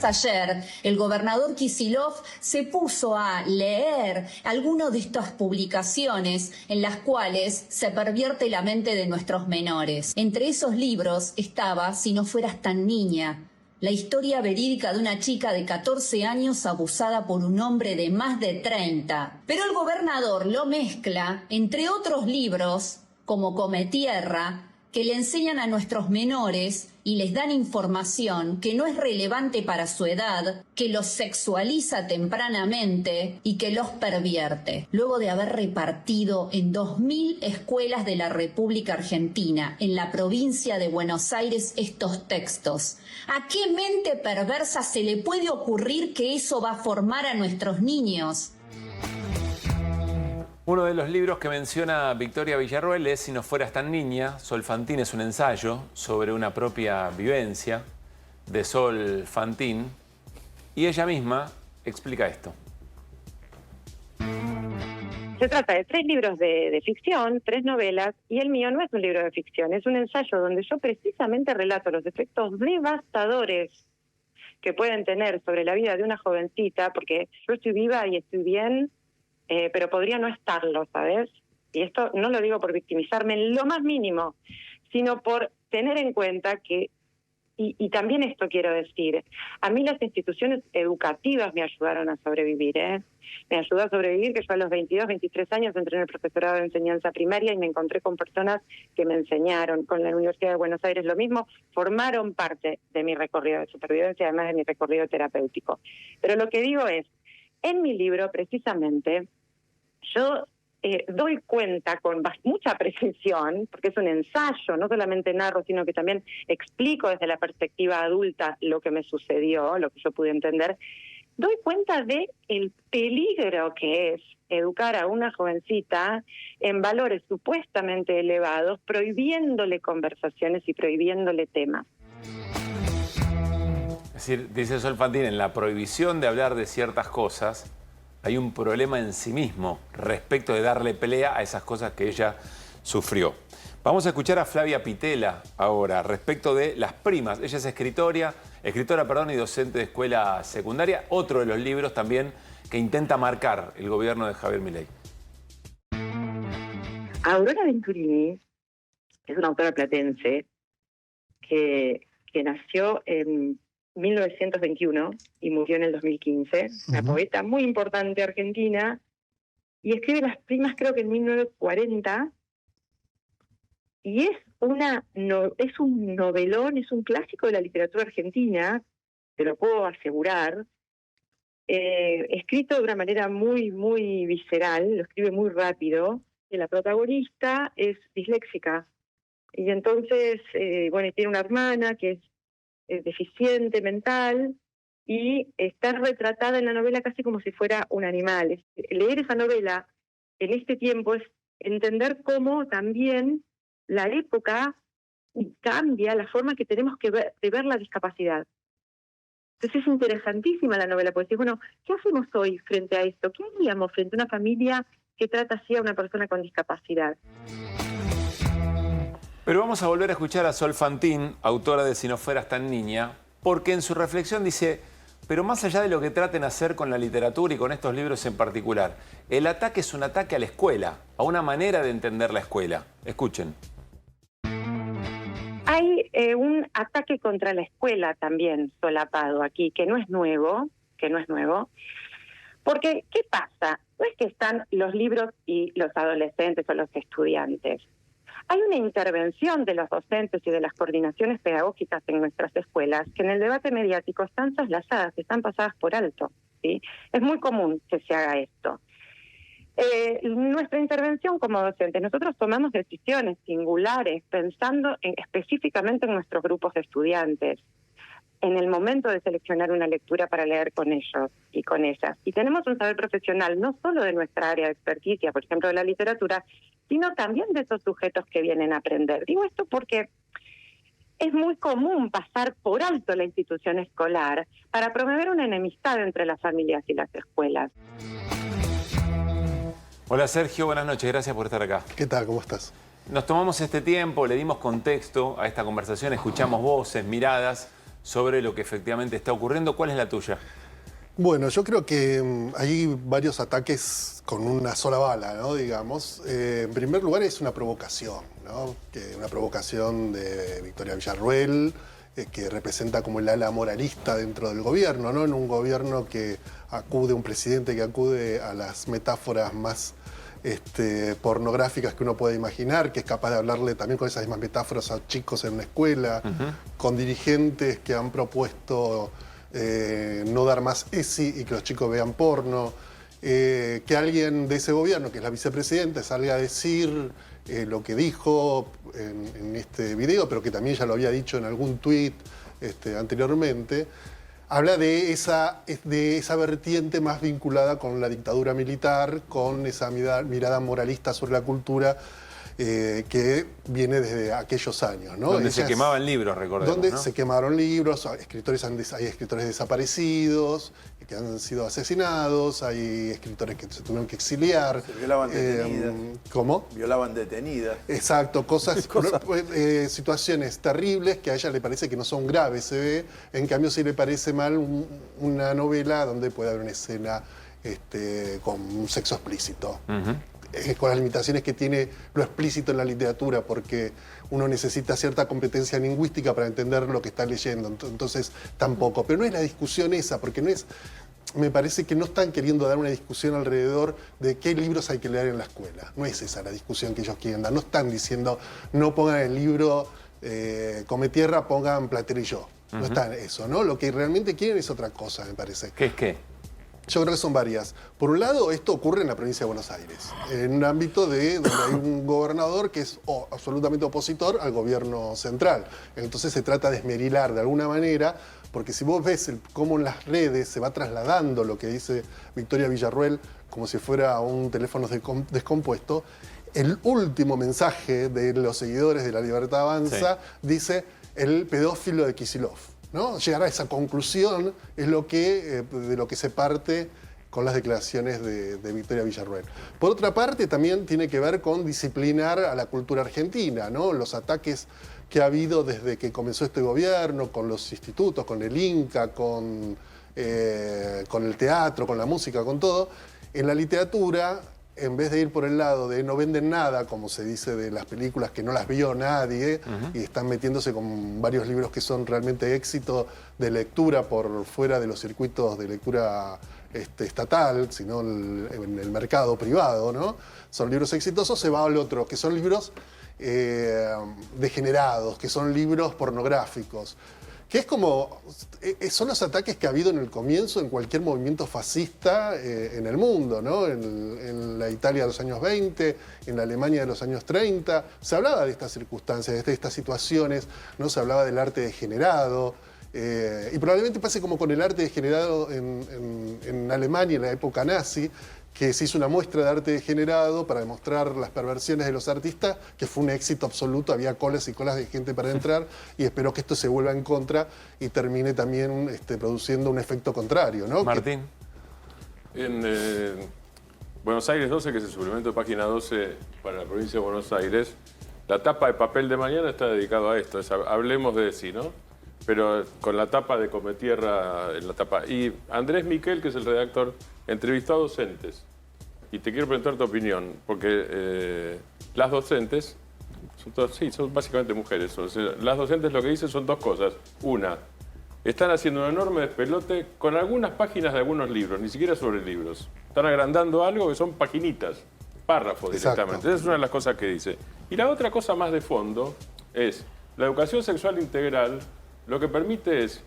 hasta ayer el gobernador Kicillof se puso a leer algunas de estas publicaciones en las cuales se pervierte la mente de nuestros menores. Entre esos libros estaba Si no fueras tan niña, la historia verídica de una chica de 14 años abusada por un hombre de más de 30. Pero el gobernador lo mezcla, entre otros libros, como Cometierra, que le enseñan a nuestros menores y les dan información que no es relevante para su edad, que los sexualiza tempranamente y que los pervierte. Luego de haber repartido en 2.000 escuelas de la República Argentina, en la provincia de Buenos Aires, estos textos, ¿a qué mente perversa se le puede ocurrir que eso va a formar a nuestros niños?
Uno de los libros que menciona Victoria Villarroel es Si no fueras tan niña. Sol Fantín es un ensayo sobre una propia vivencia de Sol Fantín y ella misma explica esto.
Se trata de 3 libros de ficción, 3 novelas, y el mío no es un libro de ficción, es un ensayo donde yo precisamente relato los efectos devastadores que pueden tener sobre la vida de una jovencita, porque yo estoy viva y estoy bien, pero podría no estarlo, ¿sabes? Y esto no lo digo por victimizarme en lo más mínimo, sino por tener en cuenta que, y también esto quiero decir, a mí las instituciones educativas me ayudaron a sobrevivir, ¿eh? Me ayudó a sobrevivir que yo a los 22, 23 años entré en el profesorado de enseñanza primaria y me encontré con personas que me enseñaron, con la Universidad de Buenos Aires lo mismo, formaron parte de mi recorrido de supervivencia, además de mi recorrido terapéutico. Pero lo que digo es, en mi libro, precisamente, yo doy cuenta con mucha precisión, porque es un ensayo, no solamente narro, sino que también explico desde la perspectiva adulta lo que me sucedió, lo que yo pude entender. Doy cuenta de el peligro que es educar a una jovencita en valores supuestamente elevados, prohibiéndole conversaciones y prohibiéndole temas.
Es decir, dice Sol Fantín, en la prohibición de hablar de ciertas cosas hay un problema en sí mismo respecto de darle pelea a esas cosas que ella sufrió. Vamos a escuchar a Flavia Pitela ahora respecto de las primas. Ella es escritora, y docente de escuela secundaria. Otro de los libros también que intenta marcar el gobierno de Javier Milei.
Aurora Venturini es una autora platense que nació en 1921 y murió en el 2015, una poeta muy importante argentina, y escribe Las primas creo que en 1940, y es un novelón, es un clásico de la literatura argentina, te lo puedo asegurar, escrito de una manera muy, muy visceral, lo escribe muy rápido, y la protagonista es disléxica, y entonces, tiene una hermana que es deficiente mental y está retratada en la novela casi como si fuera un animal. Leer esa novela en este tiempo es entender cómo también la época cambia la forma que tenemos de ver la discapacidad. Entonces es interesantísima la novela, porque bueno, ¿qué hacemos hoy frente a esto? ¿Qué haríamos frente a una familia que trata así a una persona con discapacidad?
Pero vamos a volver a escuchar a Sol Fantín, autora de Si no fueras tan niña, porque en su reflexión dice, pero más allá de lo que traten de hacer con la literatura y con estos libros en particular, el ataque es un ataque a la escuela, a una manera de entender la escuela. Escuchen.
Hay un ataque contra la escuela también solapado aquí, que no es nuevo, porque ¿qué pasa? No es que están los libros y los adolescentes o los estudiantes. Hay una intervención de los docentes y de las coordinaciones pedagógicas en nuestras escuelas que en el debate mediático están soslazadas, están pasadas por alto, ¿sí? Es muy común que se haga esto. Nuestra intervención como docentes, nosotros tomamos decisiones singulares pensando específicamente en nuestros grupos de estudiantes, en el momento de seleccionar una lectura para leer con ellos y con ellas. Y tenemos un saber profesional no solo de nuestra área de experticia, por ejemplo de la literatura, sino también de esos sujetos que vienen a aprender. Digo esto porque es muy común pasar por alto la institución escolar para promover una enemistad entre las familias y las escuelas.
Hola Sergio, buenas noches, gracias por estar acá.
¿Qué tal? ¿Cómo estás?
Nos tomamos este tiempo, le dimos contexto a esta conversación, escuchamos voces, miradas sobre lo que efectivamente está ocurriendo. ¿Cuál es la tuya?
Bueno, yo creo que hay varios ataques con una sola bala, ¿no? Digamos. En primer lugar es una provocación, ¿no? Una provocación de Victoria Villarruel, que representa como el ala moralista dentro del gobierno, ¿no? En un gobierno que acude, un presidente que acude a las metáforas más pornográficas que uno puede imaginar, que es capaz de hablarle también con esas mismas metáforas a chicos en una escuela, con dirigentes que han propuesto no dar más ESI y que los chicos vean porno, que alguien de ese gobierno, que es la vicepresidenta, salga a decir lo que dijo en este video, pero que también ya lo había dicho en algún tuit anteriormente. Habla de esa vertiente más vinculada con la dictadura militar, con esa mirada moralista sobre la cultura que viene desde aquellos años, ¿no?
Donde se quemaban libros, recordemos,
donde
¿no?
se quemaron libros, hay escritores desaparecidos que han sido asesinados, hay escritores que se tuvieron que exiliar.
Se violaban detenidas.
¿Cómo?
Violaban detenidas.
Exacto, situaciones terribles que a ella le parece que no son graves, se ve. En cambio, sí le parece mal una novela donde puede haber una escena con un sexo explícito. Con las limitaciones que tiene lo explícito en la literatura, porque uno necesita cierta competencia lingüística para entender lo que está leyendo, entonces tampoco. Pero no es la discusión esa, porque no es... Me parece que no están queriendo dar una discusión alrededor de qué libros hay que leer en la escuela. No es esa la discusión que ellos quieren dar. No están diciendo, no pongan el libro Come Tierra, pongan Platero y yo. No está eso, ¿no? Lo que realmente quieren es otra cosa, me parece.
¿Qué es qué?
Yo creo que son varias. Por un lado, esto ocurre en la provincia de Buenos Aires, en un ámbito donde hay un gobernador que es absolutamente opositor al gobierno central. Entonces se trata de esmerilar de alguna manera, porque si vos ves cómo en las redes se va trasladando lo que dice Victoria Villarruel como si fuera un teléfono descompuesto, el último mensaje de los seguidores de La Libertad Avanza dice el pedófilo de Kicillof, ¿no? Llegar a esa conclusión es de lo que se parte con las declaraciones de Victoria Villarruel. Por otra parte, también tiene que ver con disciplinar a la cultura argentina, ¿no? Los ataques que ha habido desde que comenzó este gobierno, con los institutos, con el Inca, con el teatro, con la música, con todo. En la literatura, en vez de ir por el lado de no venden nada, como se dice de las películas que no las vio nadie, y están metiéndose con varios libros que son realmente éxito de lectura por fuera de los circuitos de lectura estatal, sino en el mercado privado, ¿no? Son libros exitosos, se va al otro, que son libros degenerados, que son libros pornográficos. Que es como, son los ataques que ha habido en el comienzo en cualquier movimiento fascista en el mundo, ¿no? En la Italia de los años 20, en la Alemania de los años 30, se hablaba de estas circunstancias, de estas situaciones, ¿no? Se hablaba del arte degenerado, y probablemente pase como con el arte degenerado en Alemania en la época nazi, que se hizo una muestra de arte degenerado para demostrar las perversiones de los artistas, que fue un éxito absoluto, había colas y colas de gente para entrar, y espero que esto se vuelva en contra y termine también produciendo un efecto contrario, ¿no?
Martín.
En Buenos Aires 12, que es el suplemento de página 12 para la provincia de Buenos Aires, la tapa de Papel de Mañana está dedicado a esto, hablemos de sí, ¿no? Pero con la tapa de Come Tierra en la tapa. Y Andrés Miquel, que es el redactor, entrevistó a docentes. Y te quiero preguntar tu opinión, porque las docentes, son básicamente mujeres. O sea, las docentes lo que dicen son dos cosas. Una, están haciendo un enorme despelote con algunas páginas de algunos libros, ni siquiera sobre libros. Están agrandando algo que son paginitas, párrafos directamente. Esa es una de las cosas que dice. Y la otra cosa más de fondo es, la educación sexual integral lo que permite es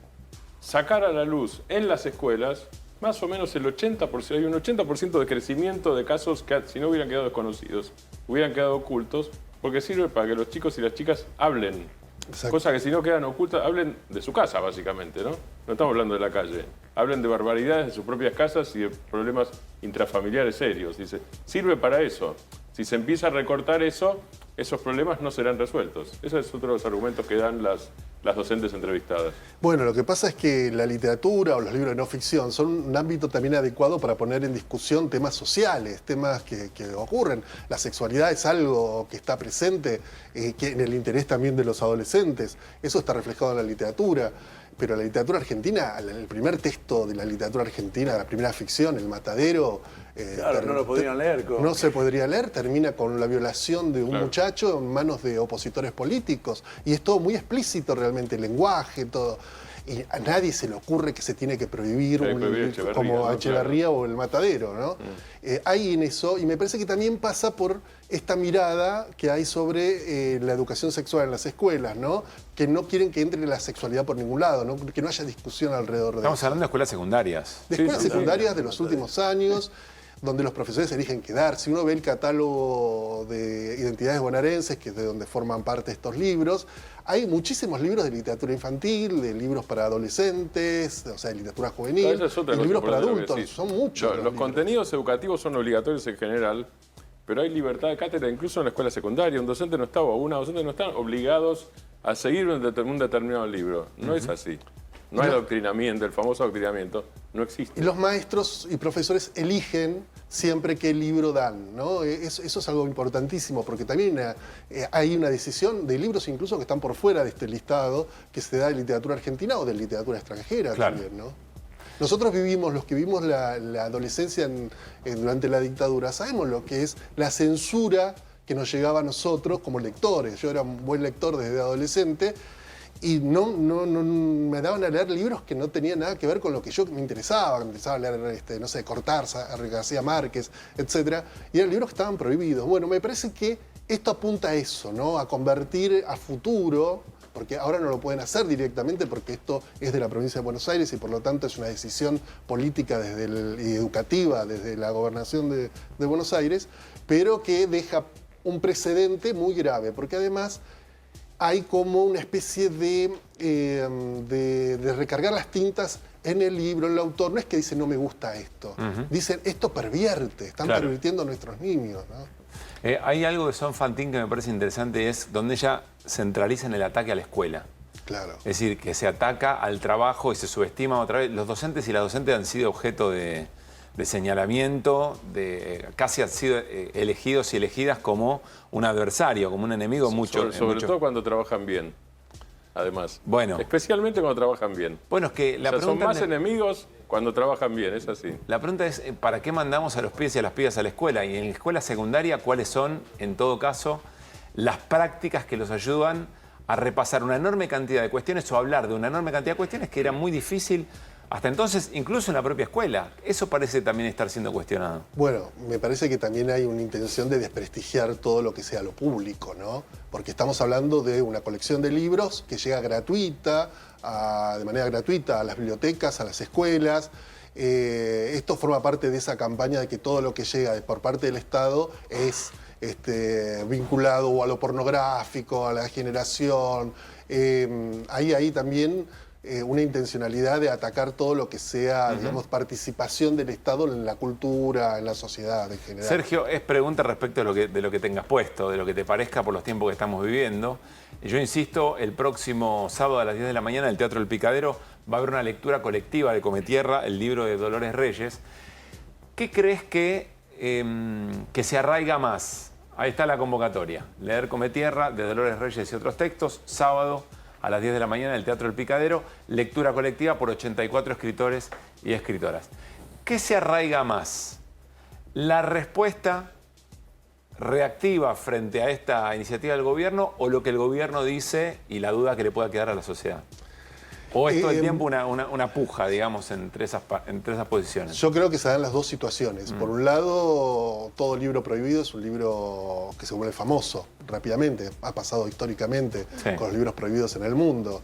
sacar a la luz en las escuelas más o menos el 80%, hay un 80% de crecimiento de casos que si no hubieran quedado desconocidos, hubieran quedado ocultos, porque sirve para que los chicos y las chicas hablen. Exacto. Cosa que si no quedan ocultas, hablen de su casa básicamente, ¿no? No estamos hablando de la calle. Hablen de barbaridades de sus propias casas y de problemas intrafamiliares serios. Dice, sirve para eso. Si se empieza a recortar eso, esos problemas no serán resueltos. Ese es otro de los argumentos que dan las docentes entrevistadas.
Bueno, lo que pasa es que la literatura o los libros de no ficción son un ámbito también adecuado para poner en discusión temas sociales, temas que ocurren. La sexualidad es algo que está presente que en el interés también de los adolescentes. Eso está reflejado en la literatura. pero la literatura argentina, el primer texto de la literatura argentina, la primera ficción, El Matadero...
claro, no lo podrían leer.
No se podría leer, termina con la violación de un muchacho en manos de opositores políticos. Y es todo muy explícito realmente, el lenguaje, todo. Y a nadie se le ocurre que se tiene que prohibir como a Echeverría o El Matadero, ¿no? Hay en eso, y me parece que también pasa por esta mirada que hay sobre la educación sexual en las escuelas, ¿no? Que no quieren que entre la sexualidad por ningún lado, ¿no? Que no haya discusión alrededor de eso.
Estamos hablando de escuelas secundarias.
De escuelas secundarias de los últimos años, donde los profesores eligen quedar. Si uno ve el catálogo de identidades bonaerenses, que es de donde forman parte estos libros, hay muchísimos libros de literatura infantil, de libros para adolescentes, o sea, de literatura juvenil, y libros para adultos, son muchos.
Los contenidos educativos son obligatorios en general, pero hay libertad de cátedra incluso en la escuela secundaria. Un docente no está, o una docente no están obligados a seguir un determinado libro. No es así. No hay adoctrinamiento, el famoso adoctrinamiento no existe.
Y los maestros y profesores eligen siempre qué libro dan, ¿no? Eso es algo importantísimo, porque también hay una decisión de libros incluso que están por fuera de este listado, que se da de literatura argentina o de literatura extranjera también, ¿no? Nosotros los que vivimos la adolescencia durante la dictadura, sabemos lo que es la censura que nos llegaba a nosotros como lectores. Yo era un buen lector desde adolescente, y no me daban a leer libros que no tenían nada que ver con lo que yo me interesaba. Me interesaba leer, no sé, Cortázar, García Márquez, etc. Y eran libros que estaban prohibidos. Bueno, me parece que esto apunta a eso, ¿no? A convertir a futuro, porque ahora no lo pueden hacer directamente porque esto es de la provincia de Buenos Aires y por lo tanto es una decisión política y educativa desde la gobernación de Buenos Aires, pero que deja un precedente muy grave, porque además hay como una especie de recargar las tintas en el libro, en el autor. No es que dicen no me gusta esto, dicen esto pervierte, están pervirtiendo a nuestros niños, ¿no?
Hay algo de Son Fantín que me parece interesante, es donde ella centraliza en el ataque a la escuela.
Claro.
Es decir, que se ataca al trabajo y se subestima otra vez. Los docentes y las docentes han sido objeto de señalamiento, casi han sido elegidos y elegidas como un adversario, como un enemigo
sobre todo cuando trabajan bien, además.
Bueno.
Especialmente cuando trabajan bien.
Bueno, es que la
pregunta son más enemigos cuando trabajan bien, es así.
La pregunta es, ¿para qué mandamos a los pibes y a las pibas a la escuela? Y en la escuela secundaria, ¿cuáles son, en todo caso, las prácticas que los ayudan a repasar una enorme cantidad de cuestiones o a hablar de una enorme cantidad de cuestiones que era muy difícil hasta entonces, incluso en la propia escuela? Eso parece también estar siendo cuestionado.
Bueno, me parece que también hay una intención de desprestigiar todo lo que sea lo público, ¿no? Porque estamos hablando de una colección de libros que llega de manera gratuita a las bibliotecas, a las escuelas. Esto forma parte de esa campaña de que todo lo que llega por parte del Estado es vinculado o a lo pornográfico, a la generación. Hay ahí también una intencionalidad de atacar todo lo que sea, digamos, participación del Estado en la cultura, en la sociedad en general.
Sergio, es pregunta respecto de lo que tengas puesto, de lo que te parezca por los tiempos que estamos viviendo. Yo insisto, el próximo sábado a las 10 de la mañana en el Teatro El Picadero va a haber una lectura colectiva de Cometierra, el libro de Dolores Reyes. ¿Qué crees que se arraiga más? Ahí está la convocatoria. Leer Cometierra de Dolores Reyes y otros textos, sábado a las 10 de la mañana en el Teatro El Picadero, lectura colectiva por 84 escritores y escritoras. ¿Qué se arraiga más? ¿La respuesta reactiva frente a esta iniciativa del gobierno o lo que el gobierno dice y la duda que le pueda quedar a la sociedad? ¿O es todo el tiempo una puja, digamos, entre esas posiciones?
Yo creo que se dan las dos situaciones. Por un lado, todo libro prohibido es un libro que se vuelve famoso rápidamente. Ha pasado históricamente con los libros prohibidos en el mundo.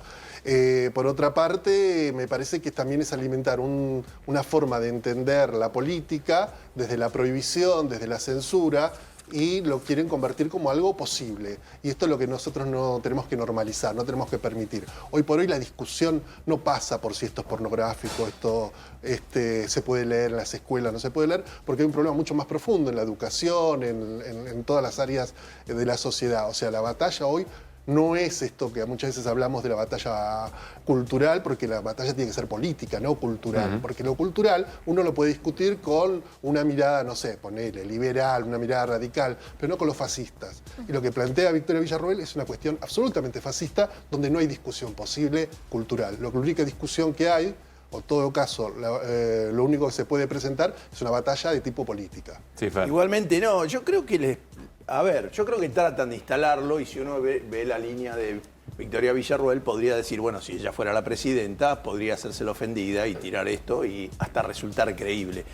Por otra parte, me parece que también es alimentar una forma de entender la política desde la prohibición, desde la censura, y lo quieren convertir como algo posible. Y esto es lo que nosotros no tenemos que normalizar, no tenemos que permitir. Hoy por hoy la discusión no pasa por si esto es pornográfico, esto se puede leer en las escuelas, no se puede leer, porque hay un problema mucho más profundo en la educación, en todas las áreas de la sociedad. O sea, la batalla hoy no es esto que muchas veces hablamos de la batalla cultural, porque la batalla tiene que ser política, no cultural. Porque lo cultural uno lo puede discutir con una mirada, no sé, ponele, liberal, una mirada radical, pero no con los fascistas. Y lo que plantea Victoria Villarroel es una cuestión absolutamente fascista, donde no hay discusión posible cultural. La única discusión que hay, o en todo caso, lo único que se puede presentar es una batalla de tipo política.
Sí,
igualmente no, yo creo que yo creo que tratan de instalarlo, y si uno ve la línea de Victoria Villarroel, podría decir, bueno, si ella fuera la presidenta, podría hacerse la ofendida y tirar esto y hasta resultar creíble.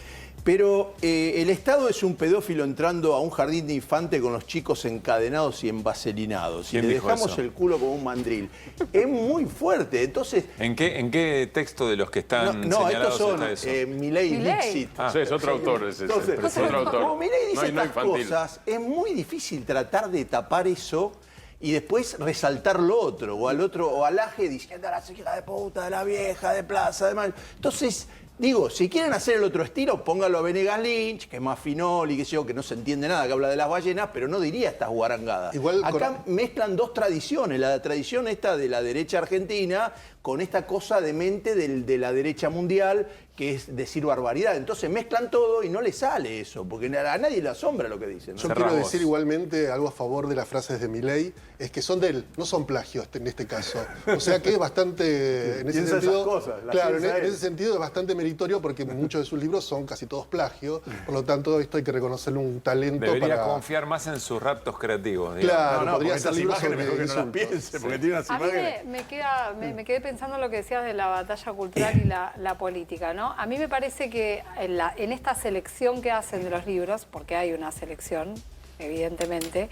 Pero el Estado es un pedófilo entrando a un jardín de infante con los chicos encadenados y envaselinados. Y le dejamos el culo como un mandril. Es muy fuerte. Entonces,
¿En qué texto de los que están señalados
estos son
está eso?
Milei y Dixit.
Sí, es otro autor.
Entonces,
otro autor.
como Milei dice
no
estas
infantil.
cosas, es muy difícil tratar de tapar eso y después resaltar lo otro, o al otro, o al aje diciendo a la hija de puta, de la vieja, de Plaza, de Mayo. Entonces, digo, si quieren hacer el otro estilo, póngalo a Venegas Lynch, que es más finol y qué sé yo, que no se entiende nada, que habla de las ballenas, pero no diría estas guarangadas. Acá mezclan dos tradiciones, la tradición esta de la derecha argentina con esta cosa demente de la derecha mundial, que es decir barbaridad. Entonces mezclan todo y no le sale eso, porque a nadie le asombra lo que dicen, ¿no?
Yo quiero decir igualmente algo a favor de las frases de Milei, es que son de él, no son plagios en este caso. O sea que es bastante, en ese sentido, claro, en ese sentido es bastante meritorio, porque muchos de sus libros son casi todos plagios, por lo tanto esto hay que reconocerle un talento.
Debería confiar más en sus raptos creativos. Digamos.
Claro, podría ser libros sobre
mejor que no las piense, porque tiene unas
a mí
imágenes.
me quedé pensando en lo que decías de la batalla cultural y la política, ¿no? A mí me parece que en esta selección que hacen de los libros, porque hay una selección, evidentemente,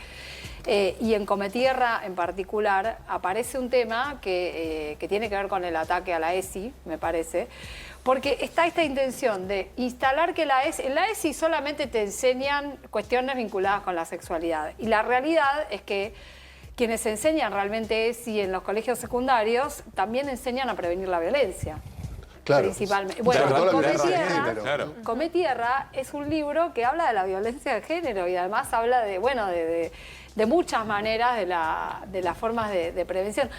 y en Cometierra en particular, aparece un tema que tiene que ver con el ataque a la ESI, me parece, porque está esta intención de instalar que en la ESI solamente te enseñan cuestiones vinculadas con la sexualidad. Y la realidad es que quienes enseñan realmente ESI en los colegios secundarios también enseñan a prevenir la violencia. Claro. Principalmente. Bueno, Come Tierra es un libro que habla de la violencia de género y además habla de muchas maneras de las formas de prevención.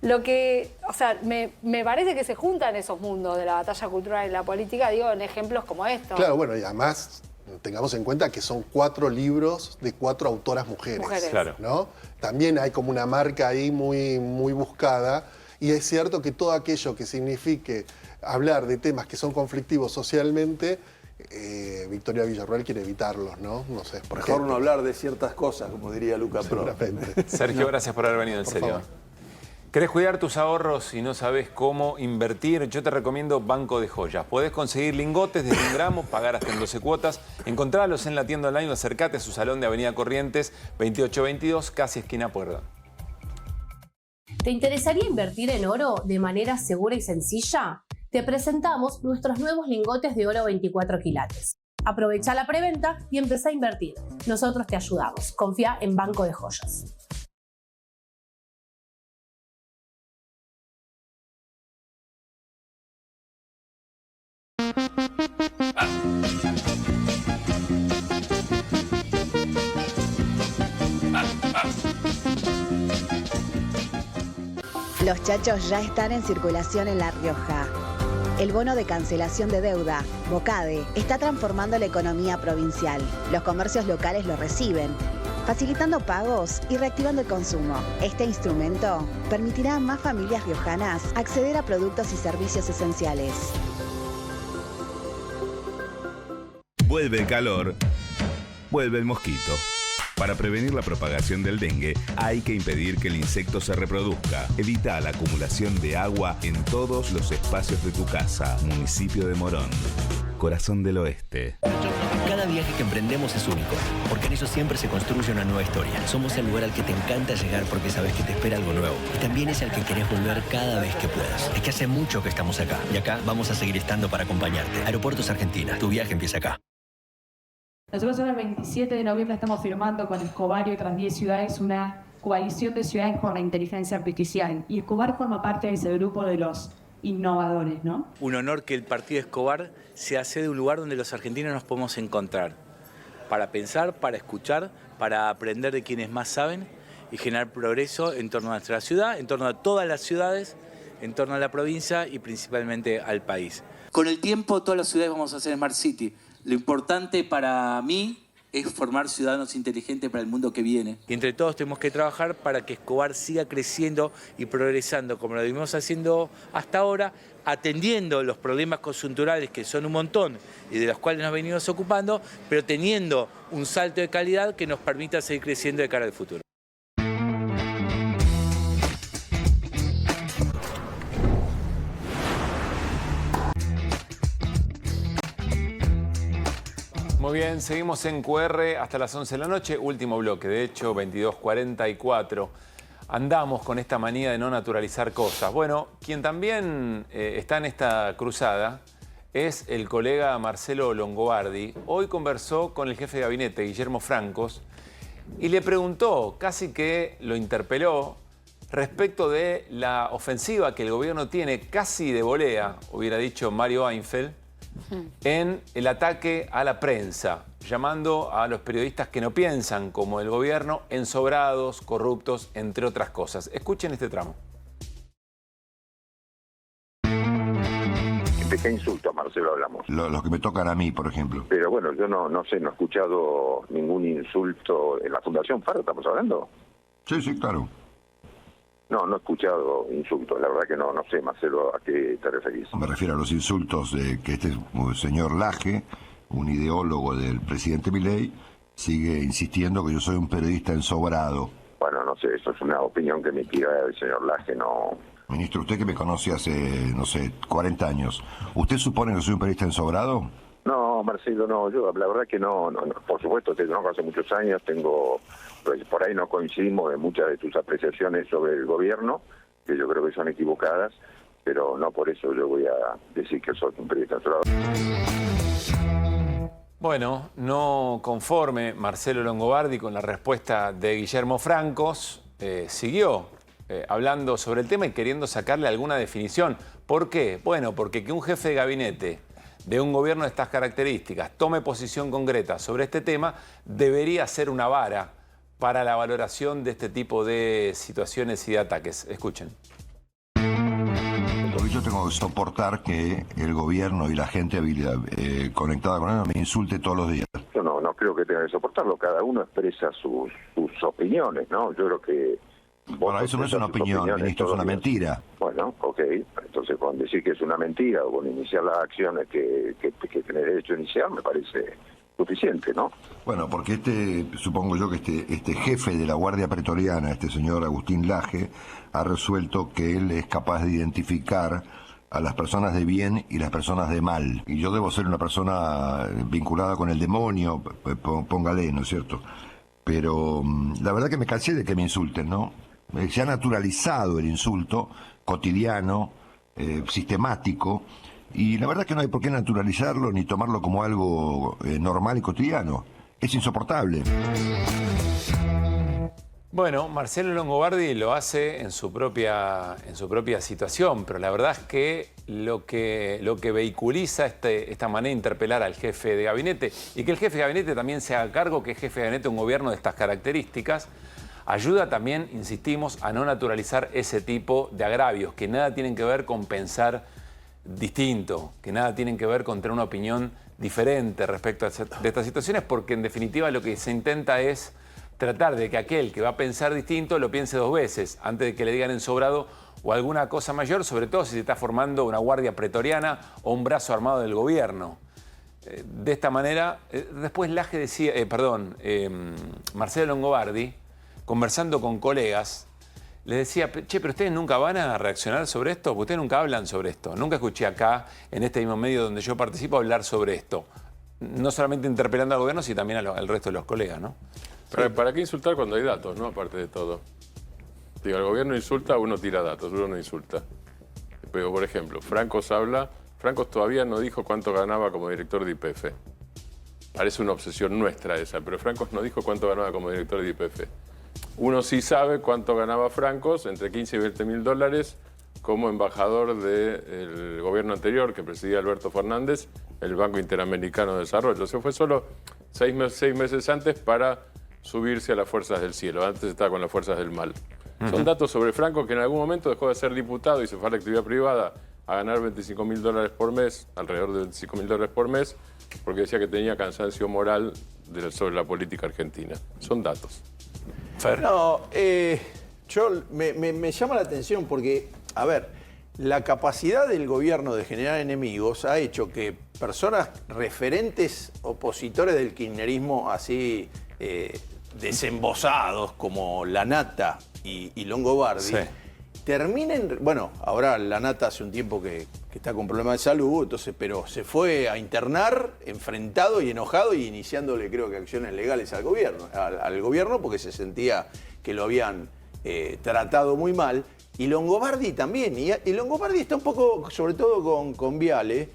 Lo que, o sea, me parece que se juntan esos mundos de la batalla cultural y la política, digo, en ejemplos como estos.
Claro, bueno, y además tengamos en cuenta que son 4 libros de 4 autoras mujeres.
Claro.
¿No? También hay como una marca ahí muy, muy buscada, y es cierto que todo aquello que signifique hablar de temas que son conflictivos socialmente, Victoria Villarroel quiere evitarlos, ¿no? No sé.
Mejor no hablar de ciertas cosas, como diría Luca Pro.
Sergio, gracias por haber venido, en serio. ¿Querés cuidar tus ahorros y no sabes cómo invertir? Yo te recomiendo Banco de Joyas. Podés conseguir lingotes de 1 gramo, pagar hasta en 12 cuotas. Encontralos en la tienda online o acercate a su salón de Avenida Corrientes 2822, casi esquina Puerta.
¿Te interesaría invertir en oro de manera segura y sencilla? Te presentamos nuestros nuevos lingotes de oro 24 quilates. Aprovecha la preventa y empezá a invertir. Nosotros te ayudamos. Confía en Banco de Joyas.
Los chachos ya están en circulación en La Rioja. El bono de cancelación de deuda, Bocade, está transformando la economía provincial. Los comercios locales lo reciben, facilitando pagos y reactivando el consumo. Este instrumento permitirá a más familias riojanas acceder a productos y servicios esenciales.
Vuelve el calor, vuelve el mosquito. Para prevenir la propagación del dengue, hay que impedir que el insecto se reproduzca. Evita la acumulación de agua en todos los espacios de tu casa. Municipio de Morón, corazón del oeste.
Cada viaje que emprendemos es único, porque en ellos siempre se construye una nueva historia. Somos el lugar al que te encanta llegar porque sabes que te espera algo nuevo. Y también es al que querés volver cada vez que puedas. Es que hace mucho que estamos acá, y acá vamos a seguir estando para acompañarte. Aeropuertos Argentina, tu viaje empieza acá.
Nosotros ahora el 27 de noviembre estamos firmando con Escobar y otras 10 ciudades una coalición de ciudades con la inteligencia artificial. Y Escobar forma parte de ese grupo de los innovadores, ¿no?
Un honor que el partido Escobar sea sede de un lugar donde los argentinos nos podemos encontrar. Para pensar, para escuchar, para aprender de quienes más saben y generar progreso en torno a nuestra ciudad, en torno a todas las ciudades, en torno a la provincia y principalmente al país.
Con el tiempo todas las ciudades vamos a hacer Smart City. Lo importante para mí es formar ciudadanos inteligentes para el mundo que viene.
Y entre todos tenemos que trabajar para que Escobar siga creciendo y progresando como lo venimos haciendo hasta ahora, atendiendo los problemas coyunturales que son un montón y de los cuales nos venimos ocupando, pero teniendo un salto de calidad que nos permita seguir creciendo de cara al futuro.
Muy bien, seguimos en QR hasta las 11 de la noche, último bloque, de hecho 22:44. Andamos con esta manía de no naturalizar cosas. Bueno, quien también está en esta cruzada es el colega Marcelo Longobardi. Hoy conversó con el jefe de gabinete, Guillermo Francos, y le preguntó, casi que lo interpeló, respecto de la ofensiva que el gobierno tiene casi de volea, hubiera dicho Mario Einfeld, en el ataque a la prensa, llamando a los periodistas que no piensan como el gobierno ensobrados, corruptos, entre otras cosas. Escuchen este tramo.
¿De qué insultos, Marcelo, hablamos?
Los que me tocan a mí, por ejemplo.
Pero bueno, yo no sé, no he escuchado ningún insulto. ¿En la Fundación Faro estamos hablando?
Sí, sí, claro.
No he escuchado insultos, la verdad que no sé, Marcelo, ¿a qué te referís?
Me refiero a los insultos de que este señor Laje, un ideólogo del presidente Milei, sigue insistiendo que yo soy un periodista ensobrado.
Bueno, no sé, eso es una opinión que me tira el señor Laje, no...
Ministro, usted que me conoce hace, no sé, 40 años, ¿usted supone que soy un periodista ensobrado?
No, Marcelo, no, yo la verdad que no. Por supuesto, te conozco hace muchos años, pues por ahí no coincidimos en muchas de tus apreciaciones sobre el gobierno, que yo creo que son equivocadas, pero no por eso yo voy a decir que soy un periodista ensobrado.
Bueno, no conforme Marcelo Longobardi con la respuesta de Guillermo Francos, siguió hablando sobre el tema y queriendo sacarle alguna definición. ¿Por qué? Bueno, porque que un jefe de gabinete de un gobierno de estas características tome posición concreta sobre este tema debería ser una vara para la valoración de este tipo de situaciones y de ataques. Escuchen.
Porque yo tengo que soportar que el gobierno y la gente conectada con él me insulte todos los días.
Yo no creo que tenga que soportarlo, cada uno expresa sus opiniones, ¿no? Yo creo que...
Bueno, eso no es una opinión, ministro, es una mentira.
Bueno, ok. Entonces, con decir que es una mentira o con iniciar las acciones que tiene derecho a iniciar, me parece suficiente, ¿no?
Bueno, porque supongo yo que este jefe de la Guardia Pretoriana, este señor Agustín Laje, ha resuelto que él es capaz de identificar a las personas de bien y las personas de mal. Y yo debo ser una persona vinculada con el demonio, póngale, ¿no es cierto? Pero la verdad que me cansé de que me insulten, ¿no? Se ha naturalizado el insulto cotidiano, sistemático, y la verdad que no hay por qué naturalizarlo ni tomarlo como algo normal y cotidiano. Es insoportable.
Bueno, Marcelo Longobardi lo hace en su propia situación, pero la verdad es que lo que vehiculiza esta manera de interpelar al jefe de gabinete y que el jefe de gabinete también se haga cargo que es jefe de gabinete de un gobierno de estas características, ayuda también, insistimos, a no naturalizar ese tipo de agravios que nada tienen que ver con pensar distinto, que nada tienen que ver con tener una opinión diferente respecto de estas situaciones, porque en definitiva lo que se intenta es tratar de que aquel que va a pensar distinto lo piense dos veces antes de que le digan ensobrado o alguna cosa mayor, sobre todo si se está formando una guardia pretoriana o un brazo armado del gobierno. De esta manera, después Laje decía, Marcelo Longobardi, conversando con colegas, les decía, che, pero ustedes nunca van a reaccionar sobre esto, porque ustedes nunca hablan sobre esto. Nunca escuché acá, en este mismo medio donde yo participo, hablar sobre esto. No solamente interpelando al gobierno, sino también al resto de los colegas, ¿no?
¿Para qué insultar cuando hay datos, no? Aparte de todo. Digo, el gobierno insulta, uno tira datos, uno no insulta. Pero, por ejemplo, Francos todavía no dijo cuánto ganaba como director de YPF. Parece una obsesión nuestra esa, pero Francos no dijo cuánto ganaba como director de YPF. Uno sí sabe cuánto ganaba Francos, entre 15 y 20 mil dólares, como embajador del gobierno anterior que presidía Alberto Fernández, el Banco Interamericano de Desarrollo. Se fue solo seis meses antes para subirse a las fuerzas del cielo. Antes estaba con las fuerzas del mal. Son datos sobre Franco, que en algún momento dejó de ser diputado y se fue a la actividad privada a ganar $25.000 por mes, alrededor de $25.000 por mes, porque decía que tenía cansancio moral sobre la política argentina. Son datos.
Fer.
No, me llama la atención porque, a ver, la capacidad del gobierno de generar enemigos ha hecho que personas referentes opositores del kirchnerismo así desembosados como Lanata y Longobardi terminen, bueno, ahora Lanata hace un tiempo que está con problemas de salud, entonces, pero se fue a internar enfrentado y enojado y iniciándole, creo que, acciones legales al gobierno porque se sentía que lo habían tratado muy mal. Y Longobardi también, y Longobardi está un poco, sobre todo con Viale,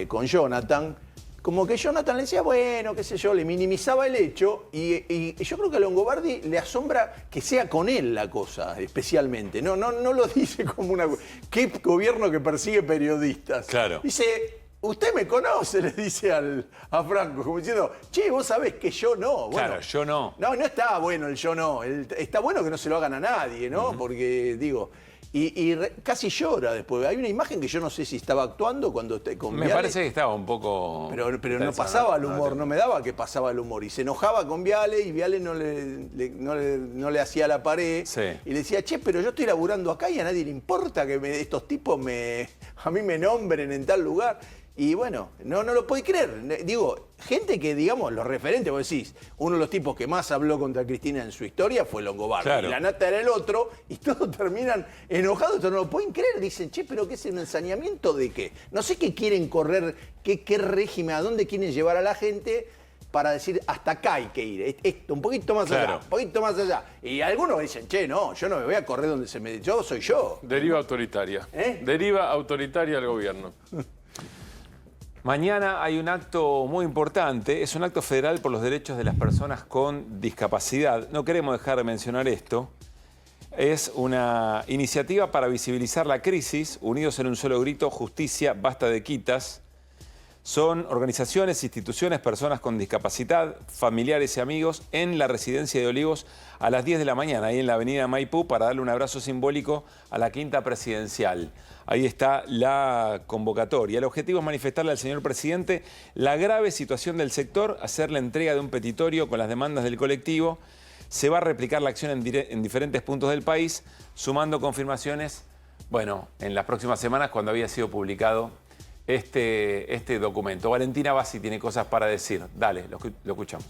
con Jonathan, como que Jonathan le decía, bueno, qué sé yo, le minimizaba el hecho, y yo creo que a Longobardi le asombra que sea con él la cosa, especialmente. No lo dice como una... ¿Qué gobierno que persigue periodistas?
Claro.
Dice, usted me conoce, le dice a Franco, como diciendo, che, vos sabés que yo no. Bueno,
claro, yo no.
No está bueno el yo no. Está bueno que no se lo hagan a nadie, ¿no? Porque, digo... Y casi llora después. Hay una imagen que yo no sé si estaba actuando cuando con
Me
Viale.
parece que estaba un poco...
Pero no pasaba el humor, no me daba que pasaba el humor. Y se enojaba con Viale y Viale no le hacía la pared.
Sí.
Y le decía, che, pero yo estoy laburando acá y a nadie le importa que estos tipos a mí me nombren en tal lugar. Y bueno, no lo podés creer. Digo, gente que, digamos, los referentes, vos decís, uno de los tipos que más habló contra Cristina en su historia fue Longobardi.
Claro.
Y Lanata era el otro, y todos terminan enojados, no lo pueden creer. Dicen, che, pero ¿qué es un ensañamiento de qué? No sé qué quieren correr, qué régimen, a dónde quieren llevar a la gente para decir, hasta acá hay que ir. Esto, un poquito más allá, un poquito más allá. Y algunos dicen, che, no, yo no me voy a correr donde yo soy yo.
Deriva autoritaria. Deriva autoritaria al gobierno.
Mañana hay un acto muy importante, es un acto federal por los derechos de las personas con discapacidad. No queremos dejar de mencionar esto. Es una iniciativa para visibilizar la crisis, unidos en un solo grito, justicia, basta de quitas. Son organizaciones, instituciones, personas con discapacidad, familiares y amigos en la residencia de Olivos a las 10 de la mañana, ahí en la avenida Maipú, para darle un abrazo simbólico a la Quinta Presidencial. Ahí está la convocatoria. El objetivo es manifestarle al señor presidente la grave situación del sector, hacer la entrega de un petitorio con las demandas del colectivo. Se va a replicar la acción en diferentes puntos del país, sumando confirmaciones, bueno, en las próximas semanas cuando había sido publicado este documento. Valentina Bassi tiene cosas para decir. Dale, lo escuchamos.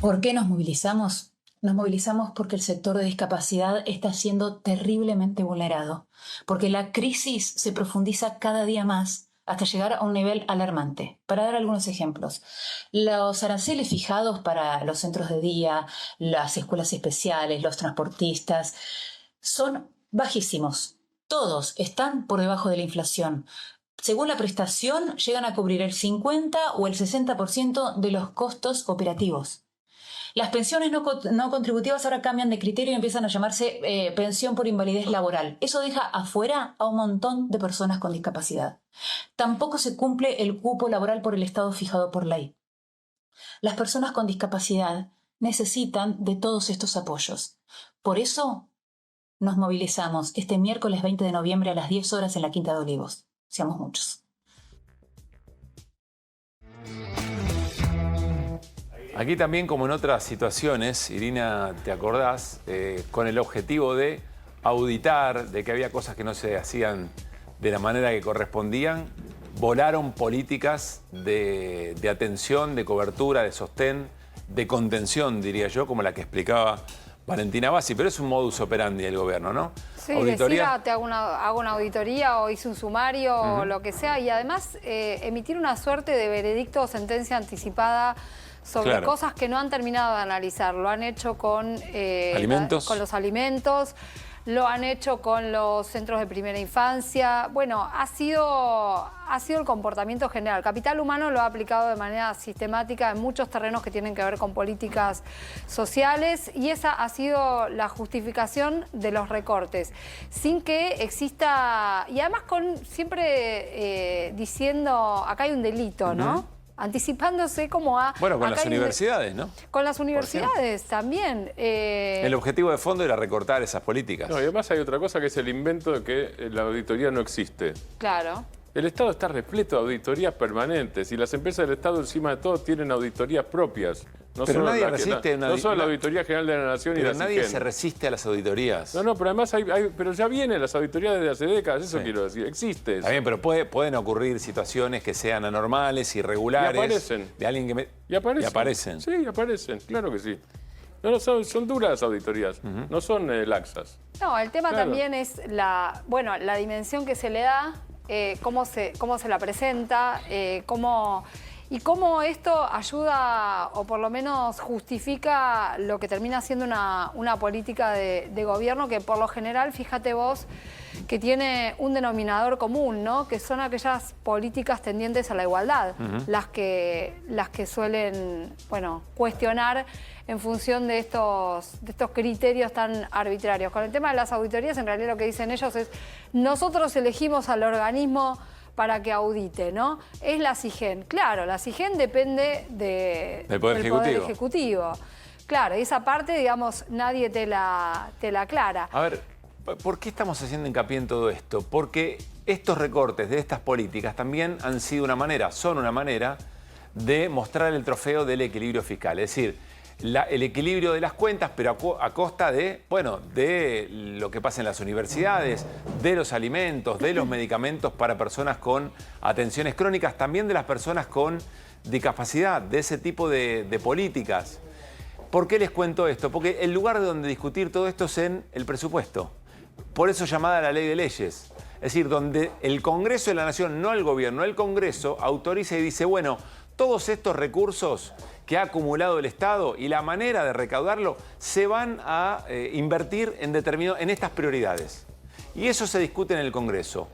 ¿Por qué nos movilizamos? Nos movilizamos porque el sector de discapacidad está siendo terriblemente vulnerado, porque la crisis se profundiza cada día más hasta llegar a un nivel alarmante. Para dar algunos ejemplos, los aranceles fijados para los centros de día, las escuelas especiales, los transportistas, son bajísimos. Todos están por debajo de la inflación. Según la prestación, llegan a cubrir el 50 o el 60% de los costos operativos. Las pensiones no contributivas ahora cambian de criterio y empiezan a llamarse pensión por invalidez laboral. Eso deja afuera a un montón de personas con discapacidad. Tampoco se cumple el cupo laboral por el Estado fijado por ley. Las personas con discapacidad necesitan de todos estos apoyos. Por eso nos movilizamos este miércoles 20 de noviembre a las 10 horas en la Quinta de Olivos. Seamos muchos.
Aquí también, como en otras situaciones, Irina, ¿te acordás? Con el objetivo de auditar, de que había cosas que no se hacían de la manera que correspondían, volaron políticas de atención, de cobertura, de sostén, de contención, diría yo, como la que explicaba Valentina Bassi, pero es un modus operandi del gobierno, ¿no?
Sí, decir, te hago una auditoría o hice un sumario o lo que sea, y además emitir una suerte de veredicto o sentencia anticipada sobre cosas que no han terminado de analizar. Lo han hecho con los alimentos, lo han hecho con los centros de primera infancia. Bueno, ha sido el comportamiento general. Capital Humano lo ha aplicado de manera sistemática en muchos terrenos que tienen que ver con políticas sociales, y esa ha sido la justificación de los recortes, sin que exista, y además siempre diciendo, acá hay un delito, ¿no? anticipándose como a...
Bueno, con
acá
las
hay un-
universidades, ¿no?
Con las universidades también.
El objetivo de fondo era recortar esas políticas.
No, y además hay otra cosa que es el invento de que la auditoría no existe.
Claro.
El Estado está repleto de auditorías permanentes y las empresas del Estado encima de todo tienen auditorías propias. No
Pero
solo
nadie
la que-
resiste
no solo la Auditoría General de la Nación y
Pero
la
nadie
SIGEN.
se resiste a las auditorías.
No, pero además pero ya vienen las auditorías desde hace décadas, eso quiero decir, existe.
Está bien, pero pueden ocurrir situaciones que sean anormales, irregulares.
Y aparecen.
De alguien que
Y aparecen.
Y aparecen.
Sí, aparecen, claro que sí. No, son duras las auditorías, no son laxas.
No, el tema
Claro.
también es la dimensión que se le da, cómo se la presenta, y cómo esto ayuda o por lo menos justifica lo que termina siendo una política de gobierno que por lo general, fíjate vos, que tiene un denominador común, ¿no? Que son aquellas políticas tendientes a la igualdad, las que suelen, cuestionar en función de estos criterios tan arbitrarios. Con el tema de las auditorías, en realidad lo que dicen ellos es, nosotros elegimos al organismo para que audite, ¿no? Es la SIGEN. Claro, la SIGEN depende
del Poder Ejecutivo.
Ejecutivo. Claro, y esa parte, digamos, nadie te la aclara.
A ver, ¿por qué estamos haciendo hincapié en todo esto? Porque estos recortes de estas políticas también han sido son una manera de mostrar el trofeo del equilibrio fiscal. Es decir, el equilibrio de las cuentas, pero a costa de lo que pasa en las universidades, de los alimentos, de los medicamentos para personas con atenciones crónicas, también de las personas con discapacidad, de ese tipo de políticas. ¿Por qué les cuento esto? Porque el lugar de donde discutir todo esto es en el presupuesto. Por eso llamada la ley de leyes. Es decir, donde el Congreso de la Nación, no el gobierno, el Congreso autoriza y dice, bueno, todos estos recursos que ha acumulado el Estado y la manera de recaudarlo se van a invertir en estas prioridades. Y eso se discute en el Congreso.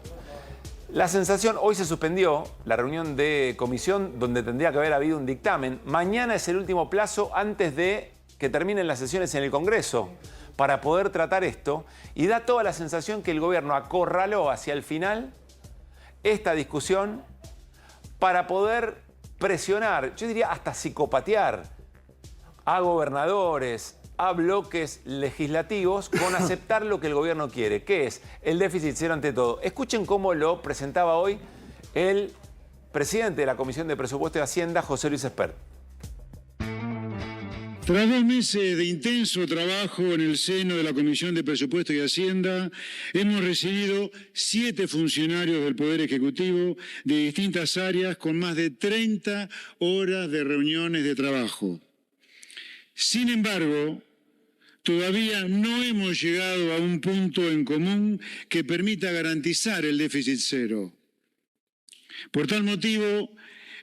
La sensación, hoy se suspendió la reunión de comisión donde tendría que haber habido un dictamen. Mañana es el último plazo antes de que terminen las sesiones en el Congreso para poder tratar esto. Y da toda la sensación que el gobierno acorraló hacia el final esta discusión para poder presionar, yo diría hasta psicopatear a gobernadores, a bloques legislativos con aceptar lo que el gobierno quiere, que es el déficit cero ante todo. Escuchen cómo lo presentaba hoy el presidente de la Comisión de Presupuesto y Hacienda, José Luis Espert.
Tras 2 meses de intenso trabajo en el seno de la Comisión de Presupuesto y Hacienda, hemos recibido 7 funcionarios del Poder Ejecutivo de distintas áreas con más de 30 horas de reuniones de trabajo. Sin embargo, todavía no hemos llegado a un punto en común que permita garantizar el déficit cero. Por tal motivo,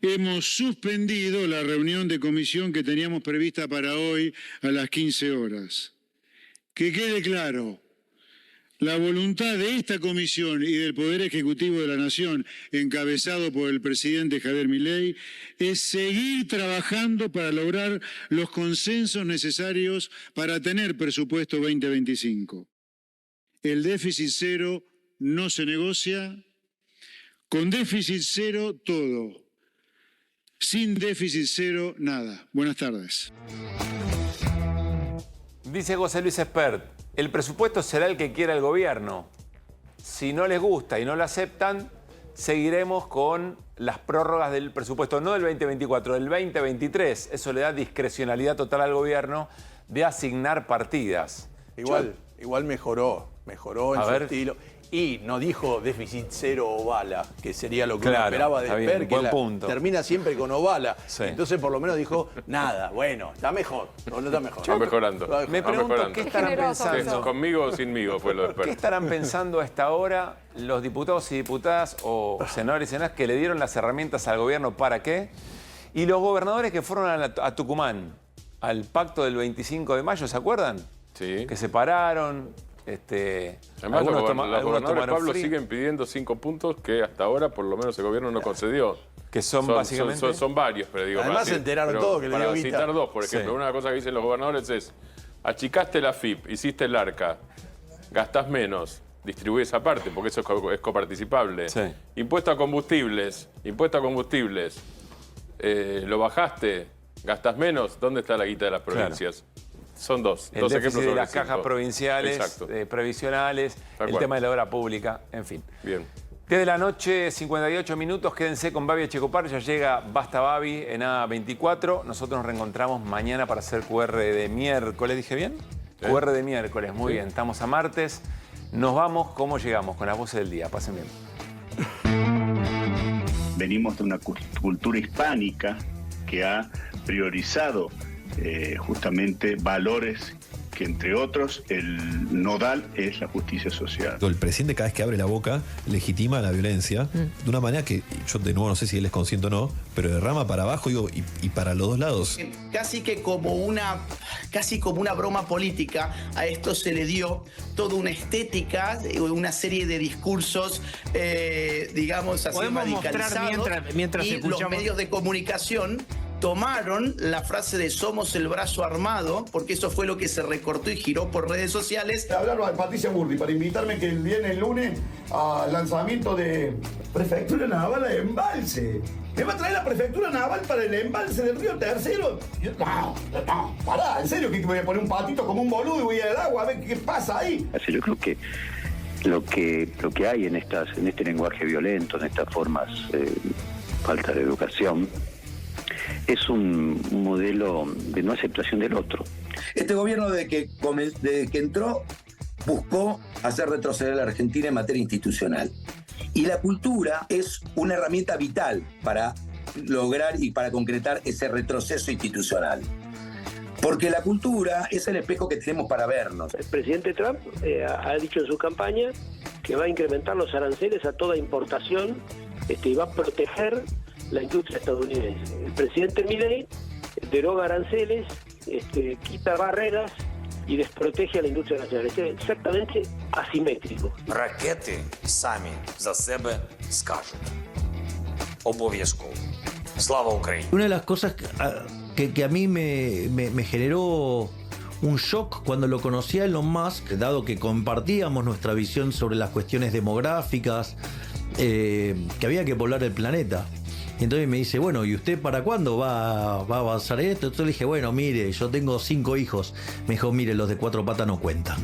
hemos suspendido la reunión de comisión que teníamos prevista para hoy a las 15 horas. Que quede claro, la voluntad de esta comisión y del Poder Ejecutivo de la Nación, encabezado por el presidente Javier Milei, es seguir trabajando para lograr los consensos necesarios para tener presupuesto 2025. El déficit cero no se negocia. Con déficit cero, todo. Sin déficit cero, nada. Buenas tardes.
Dice José Luis Espert, el presupuesto será el que quiera el gobierno. Si no les gusta y no lo aceptan, seguiremos con las prórrogas del presupuesto, no del 2024, del 2023. Eso le da discrecionalidad total al gobierno de asignar partidas.
Igual mejoró en su estilo. Y no dijo déficit cero o bala, que sería lo que uno esperaba de Espert, que termina siempre con ovala. Sí. Entonces por lo menos dijo nada, bueno, está mejor. No está mejor.
Va mejorando.
Me pregunto qué estarán pensando.
¿Conmigo o sinmigo fue lo de Espert?
¿Qué estarán pensando a esta hora los diputados y diputadas o senadores y senadoras que le dieron las herramientas al gobierno para qué? Y los gobernadores que fueron a Tucumán, al pacto del 25 de mayo, ¿se acuerdan?
Sí.
Que se pararon.
Además, los gobernadores, Pablo, siguen pidiendo 5 puntos que hasta ahora por lo menos el gobierno no concedió.
Que son básicamente...
Son varios, pero digo...
Además se enteraron todos que le dio guita.
Para citar 2, por ejemplo, una cosa que dicen los gobernadores es: achicaste la FIP, hiciste el ARCA, gastás menos, distribuye esa parte, porque eso es coparticipable. Sí. Impuesto a combustibles, lo bajaste, gastas menos, ¿dónde está la guita de las provincias? Claro. Son dos
ejemplos de las cajas provinciales, previsionales, el tema de la obra pública, en fin.
Bien.
10 de la noche, 58 minutos, quédense con Babi Echecopar, ya llega Basta Babi en A24. Nosotros nos reencontramos mañana para hacer QR de miércoles, ¿dije bien? ¿Sí? QR de miércoles, muy bien. Estamos a martes, nos vamos, ¿cómo llegamos? Con las voces del día, pasen bien.
Venimos de una cultura hispánica que ha priorizado justamente valores que, entre otros, el nodal es la justicia social.
El presidente, cada vez que abre la boca, legitima la violencia de una manera que yo de nuevo no sé si él es consciente o no, pero derrama para abajo y para los dos lados.
Casi como una broma política, a esto se le dio toda una estética, una serie de discursos, digamos así, radicalizados, mientras y los medios de comunicación tomaron la frase de somos el brazo armado, porque eso fue lo que se recortó y giró por redes sociales.
Hablarlo a Patricia Burri para invitarme que viene el lunes al lanzamiento de Prefectura Naval de Embalse. ¿Me va a traer la Prefectura Naval para el embalse del Río Tercero? No, pará, en serio, que me voy a poner un patito como un boludo y voy al agua a ver qué pasa ahí.
Así yo creo que lo que hay en este lenguaje violento, en estas formas falta de educación, es un modelo de no aceptación del otro.
Este gobierno desde que entró buscó hacer retroceder a la Argentina en materia institucional. Y la cultura es una herramienta vital para lograr y para concretar ese retroceso institucional. Porque la cultura es el espejo que tenemos para vernos.
El presidente Trump ha dicho en su campaña que va a incrementar los aranceles a toda importación y va a proteger la industria estadounidense. El presidente Milei deroga aranceles, quita barreras y desprotege a la industria nacional. Es exactamente asimétrico.
Ракети самі за себе скажуть. Обов'язково. Слава Україні.
Una de las cosas que a mí me generó un shock cuando lo conocí a Elon Musk, dado que compartíamos nuestra visión sobre las cuestiones demográficas, que había que poblar el planeta. Y entonces me dice, bueno, ¿y usted para cuándo va a avanzar esto? Entonces le dije, bueno, mire, yo tengo 5 hijos. Me dijo, mire, los de 4 patas no cuentan.